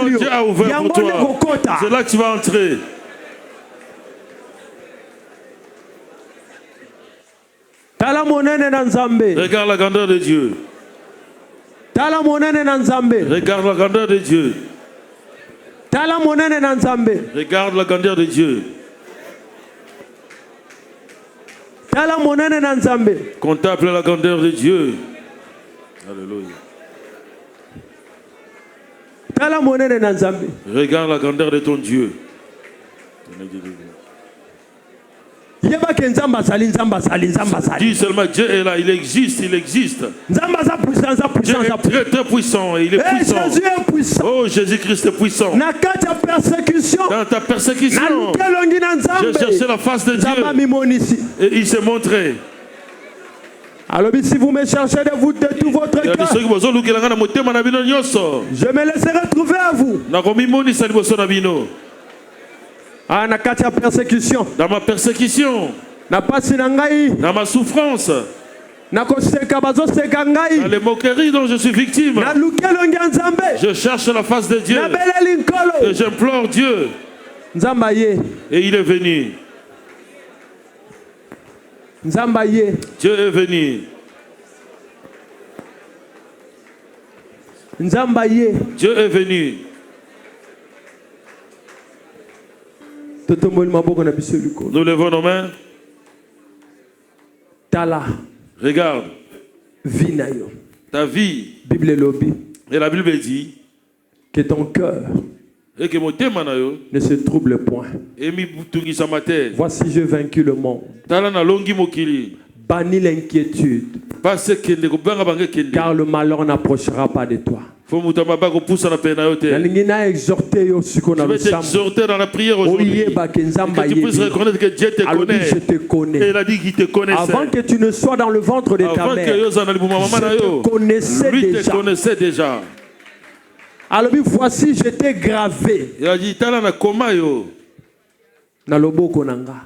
Dieu a ouvert pour toi. C'est là que tu vas entrer. Regarde la grandeur de Dieu. Regarde la grandeur de Dieu. Regarde la grandeur de Dieu. Contemple la grandeur de Dieu. Alléluia.
Regarde la grandeur de ton Dieu. Dis seulement Dieu est là, il existe, il existe. Dieu est très très puissant, il est puissant. Oh, Jésus-Christ est puissant. Dans ta persécution, j'ai cherché la face de Dieu et il s'est montré.
Alors si vous me cherchez de vous de tout votre cœur, je me laisserai trouver à vous. Ah, na persécution.
Dans ma persécution.
Dans
ma souffrance.
Dans
les moqueries dont je suis victime. Je cherche la face de Dieu. Et j'implore Dieu. Et il est venu. Dieu est venu. Dieu est venu. Nous levons nos mains. Regarde. Ta vie. Et la Bible dit
que ton cœur
ne
se trouble point. Voici, j'ai vaincu le monde. Bannis l'inquiétude. Car le malheur n'approchera pas de toi.
Je vais t'exhorter dans la prière aujourd'hui. Que tu puisses reconnaître que Dieu te connaît.
Je te connais.
Et il a dit qu'il te connaissait.
Avant que tu ne sois dans le ventre de ta mère, je te connaissais déjà. Alors voici, je t'ai gravé.
Il a dit,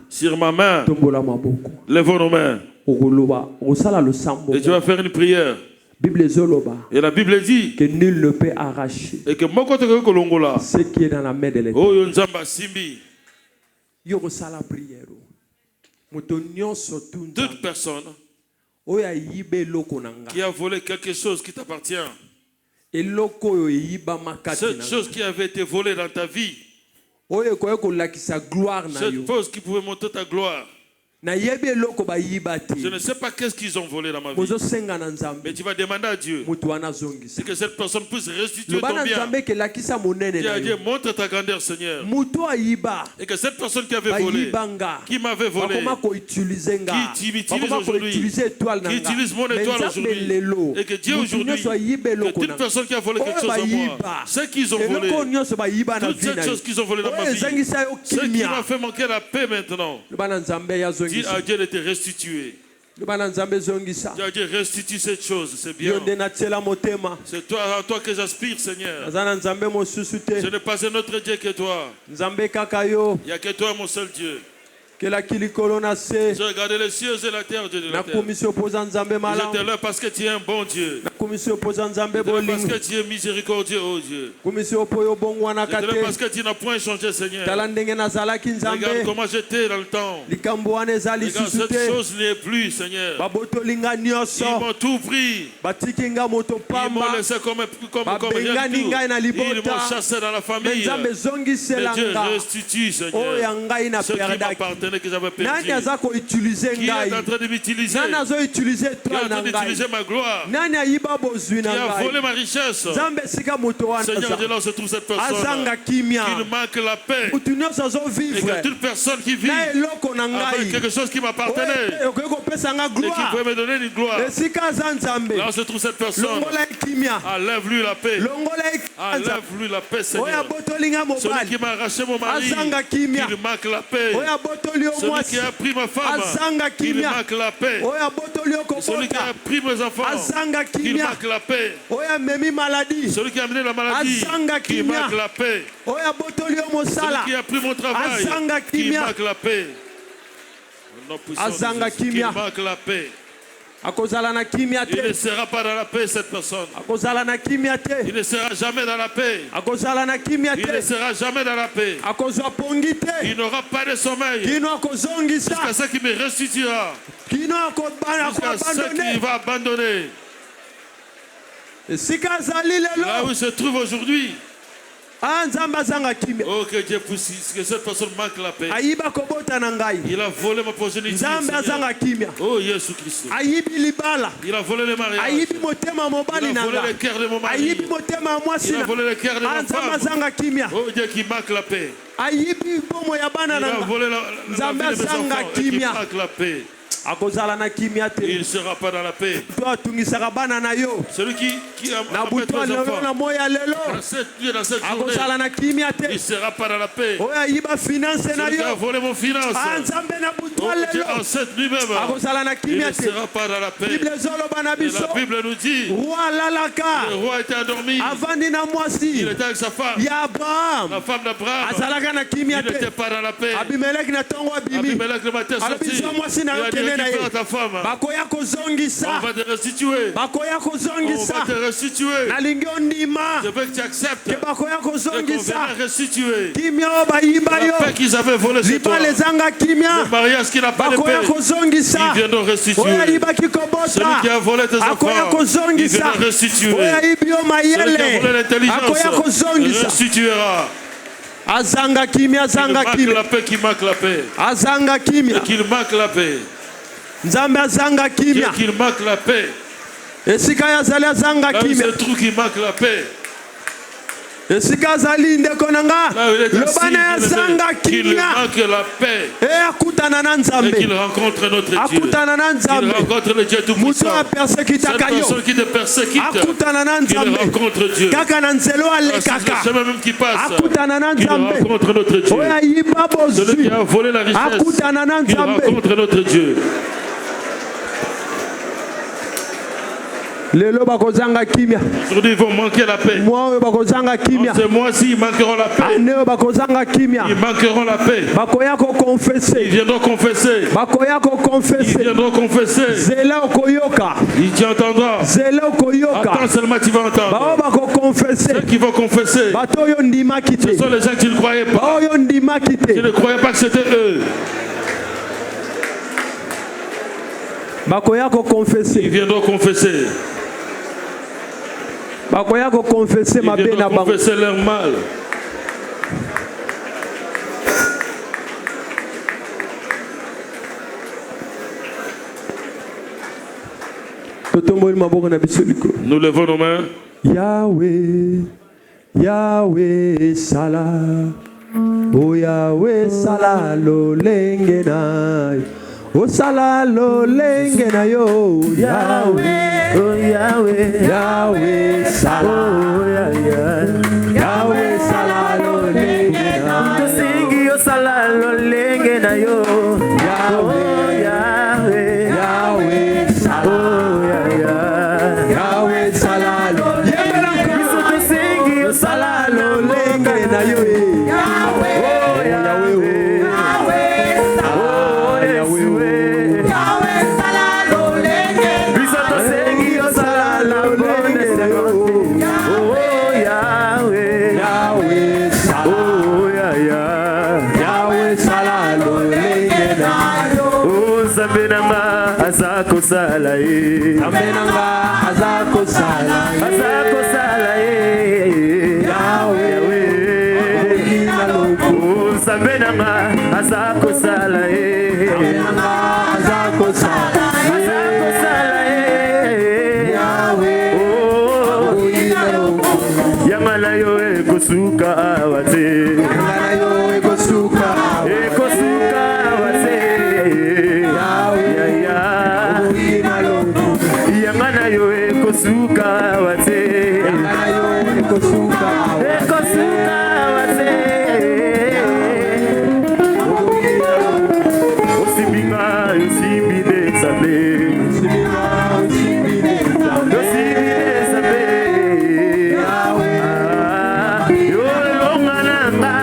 sur ma main. Lève nos mains. Et tu vas faire une prière. Et la Bible dit
que nul ne peut arracher ce qui est dans la main de l'Éternel.
Toute personne qui a volé quelque chose qui t'appartient, cette chose qui avait été volée dans ta vie, cette chose qui pouvait montrer ta gloire, je ne sais pas qu'est-ce qu'ils ont volé dans ma vie. Mais tu vas demander à Dieu et que cette personne puisse restituer ton bien. Dieu, montre ta grandeur, Seigneur. Et que cette personne qui avait volé, qui m'avait volé, qui m'utilise aujourd'hui, qui utilise mon étoile aujourd'hui, et que Dieu aujourd'hui, que toute personne qui a volé quelque chose à moi, ce qu'ils ont volé, toutes ces choses qu'ils ont volé dans ma vie, ce qui m'a fait manquer la paix maintenant, dis à Dieu de te restituer. Dieu a dit restitue cette chose, c'est bien. C'est toi, à toi que j'aspire, Seigneur. Je n'ai pas un autre Dieu que toi. Il n'y a que toi, mon seul Dieu. J'ai regardé les cieux et la terre, Dieu de la terre. J'étais là parce que tu es un bon Dieu. Parce que tu es miséricordieux, oh Dieu. J'étais là parce que tu n'as point changé, Seigneur. Regarde comment j'étais dans le temps. Regarde, cette chose n'est plus, Seigneur. Ils m'ont tout pris. Ils m'ont laissé comme rien du tout. Ils m'ont chassé dans la famille. Mais Dieu restitue, Seigneur, ce qui m'appartenait, que j'avais perdu. Qui est en train de m'utiliser? Qui est en train d'utiliser ma gloire? Qui a volé ma richesse? Seigneur, de là se trouve cette personne qui me manque la paix. Et que toute personne qui vit avec quelque chose qui m'appartenait et qui pouvait me donner une gloire, là se trouve cette personne. Enlève-lui la paix. Enlève-lui la paix, Seigneur. Celui qui m'a arraché mon mari, qui me manque la paix. Celui qui a pris ma femme, qui me manque la paix. Celui qui a pris mes enfants, qui me manque la paix. Celui qui a amené la maladie, qui manque la paix. Celui qui a pris mon travail, qui manque la paix. Qui manque la paix. Il ne sera pas dans la paix, cette personne. Il ne sera jamais dans la paix. Il ne sera jamais dans la paix. Il n'aura pas de sommeil. Jusqu'à ce qui me restituera. Jusqu'à ce qu'il va abandonner. Là où il se trouve aujourd'hui. Oh, que Dieu puisse, que cette personne manque la paix. Il a volé ma progéniture. Oh, Jésus Christ. Il a volé les mariages. Il a volé le cœur de mon mari. Il a volé le cœur de ma femme. Oh, Dieu qui manque la paix. Il a volé la vie de mes enfants et qui manque la paix. Il ne sera pas dans la paix. Celui qui a apporté aux enfants dans cette journée, il ne sera pas dans la paix. Celui qui a volé mon finance, en cette nuit même, il ne sera pas dans la paix. Et la Bible nous dit, le roi était endormi. Il était avec sa femme. La femme d'Abraham. Il n'était pas dans la paix. Abimelech le matin sorti. Il a dit, récupère ta femme. On va te restituer. On va te restituer. Je veux que tu acceptes. Et qu'on vienne restituer. La paix qu'ils avaient volée sur toi. Le mariage qui n'a pas de paix. Ils viendront restituer. Celui qui a volé tes enfants, il viendra restituer. Celui qui a volé l'intelligence, restituera.
Azanga kimia, azanga kimia.
La paix qui marque la paix.
Azanga kimia.
Qu'il marque la paix.
Nzambe azanga kimia.
Qu'il marque la paix.
Esika yazali azanga kimia.
C'est le trou qui marque la paix.
Esika zali ndeko nanga. Lobana azanga kimia.
Qu'il marque la paix. Et qu'il rencontre notre Dieu. Qu'il rencontre le Dieu tout-puissant. Cette personne qui te persécute. Qu'il rencontre Dieu. C'est le chemin même qui passe. Qu'il rencontre notre Dieu. Celui qui a volé la richesse. Qu'il rencontre notre Dieu. Aujourd'hui, ils vont manquer la paix. Ce mois-ci, ils manqueront la paix. Ils manqueront la paix. Ils viendront confesser. Ils viendront confesser. Tu entendras. Attends seulement, tu vas entendre. Ceux qui vont confesser, ce sont les gens qui ne croyaient pas. Qui ne croyaient pas que c'était eux. Ils viendront confesser.
Ils viendront
confesser leur mal. Nous levons nos mains.
Yahweh, Yahweh, Salah. Oh Yahweh, Salah, lo lengenai. Oh Salah, lo lengenayo. Yahweh, oh Yahweh, Yahweh, Salah. Oh Yahweh, Salah, lo lengenai. To sing yo Salah, lo lengenayo. Yahweh, Yahweh, Yahweh, Salah. Yahweh, Salah, lo lengenayo. To sing yo Salah, lo lengenayo. Azako salai, amenanga azako salai, azako salai, Yahweh, amenanga azako salai, amenanga azako salai, azako salai, Yahweh, yamala yo ekosuka awate, yamala yo ekosuka awate. Yangana yo ekosuka wate, yangana yo ekosuka wate. Osibinga osibide sabe, osibide sabe. Yo longananga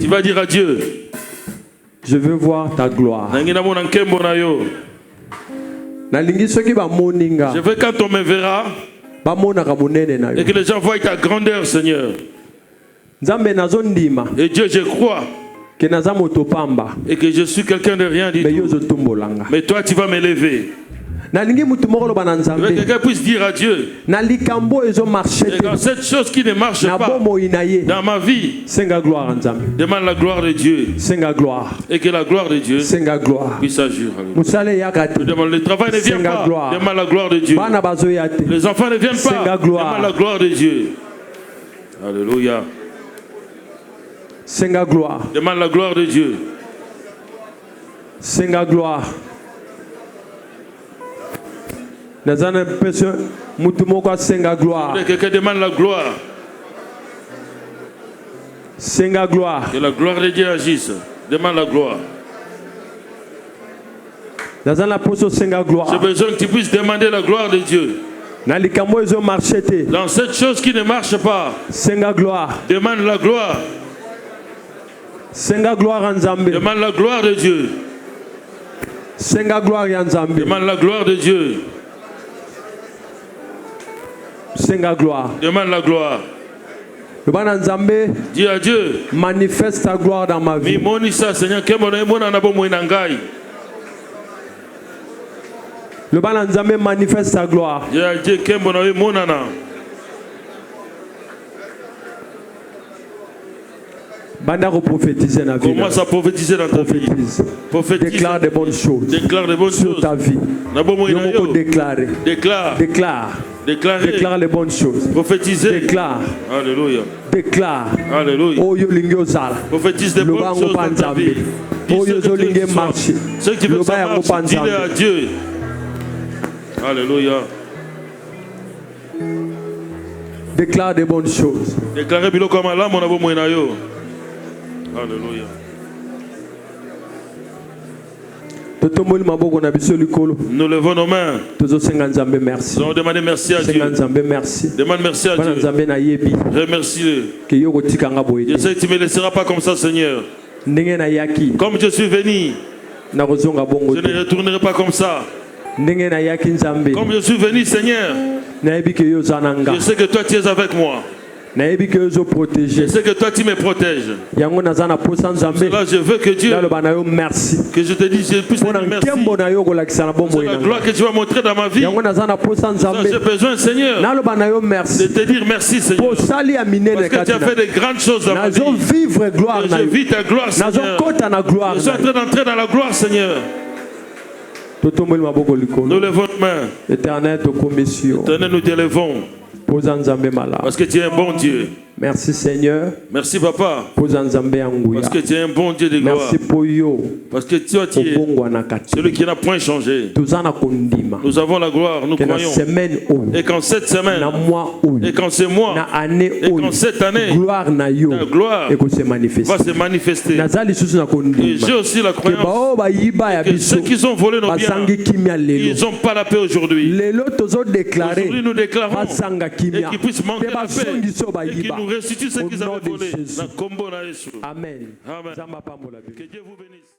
Tu vas dire à Dieu,
je veux voir ta gloire.
Je veux quand on me verra et que les gens voient ta grandeur, Seigneur. Et Dieu, je crois et que je suis quelqu'un de rien du tout. Mais toi, tu vas m'élever. Quelqu'un puisse dire à Dieu, et quand cette chose qui ne marche pas dans ma vie, demande la gloire de Dieu, et que la gloire de Dieu puisse agir. Le travail ne vient pas, demande la gloire de Dieu. Les enfants ne viennent pas, demande la gloire de Dieu. Alléluia. Demande la gloire de Dieu.
Quelqu'un
demande la gloire. Que la gloire de Dieu agisse. Demande la gloire. J'ai besoin que tu puisses demander la gloire de Dieu. Dans cette chose qui ne marche pas, demande la gloire. Demande la gloire de Dieu. Demande la gloire de Dieu. Demande la gloire. Dis à Dieu,
manifeste ta gloire dans ma vie. Le Bananzambe manifeste ta gloire.
Commence à prophétiser dans ta vie.
Déclare des bonnes choses.
Déclare des bonnes
sur ta vie. Déclare les bonnes choses.
Prophétiser.
Déclare.
Alléluia.
Déclare.
Alléluia.
Prophétise des bonnes choses dans ta vie.
Ce qui veut savoir, dis-le à Dieu. Alléluia.
Déclare des bonnes choses.
Déclarez bilo comme Allah mon abo moinayo. Alléluia.
Nous
levons nos mains. Nous allons demander merci à Dieu. Demande merci à Dieu. Remercie-le. Je sais que tu ne me laisseras pas comme ça, Seigneur. Comme je suis venu, je ne retournerai pas comme ça. Comme je suis venu, Seigneur, je sais que toi tu es avec moi. Je sais que toi tu me protèges. Cela, je veux que Dieu, que je te dise, je puisse te dire merci. C'est la gloire que tu vas montrer dans ma vie. J'ai besoin, Seigneur, de te dire merci, Seigneur. Parce que tu as fait de grandes choses dans ma vie. Je vis ta gloire, Seigneur. Je suis en train d'entrer dans la gloire, Seigneur. Nous levons nos mains.
Éternel,
nous t'élevons. Parce que tu es un bon Dieu.
Merci Seigneur.
Merci Papa. Parce que tu es un bon Dieu de gloire.
Merci pour yo.
Parce que tu es celui qui n'a point changé. Nous avons la gloire, nous croyons. Et qu'en cette semaine, et qu'en ce mois, et qu'en cette année, ta gloire va se manifester. Et j'ai aussi la croyance que ceux qui ont volé nos biens, ils n'ont pas la paix aujourd'hui. Aujourd'hui nous déclarons et qu'ils puissent manquer la paix et qu'ils nous restituent ce qu'ils avaient volé.
Amen.
Amen. Que Dieu vous bénisse.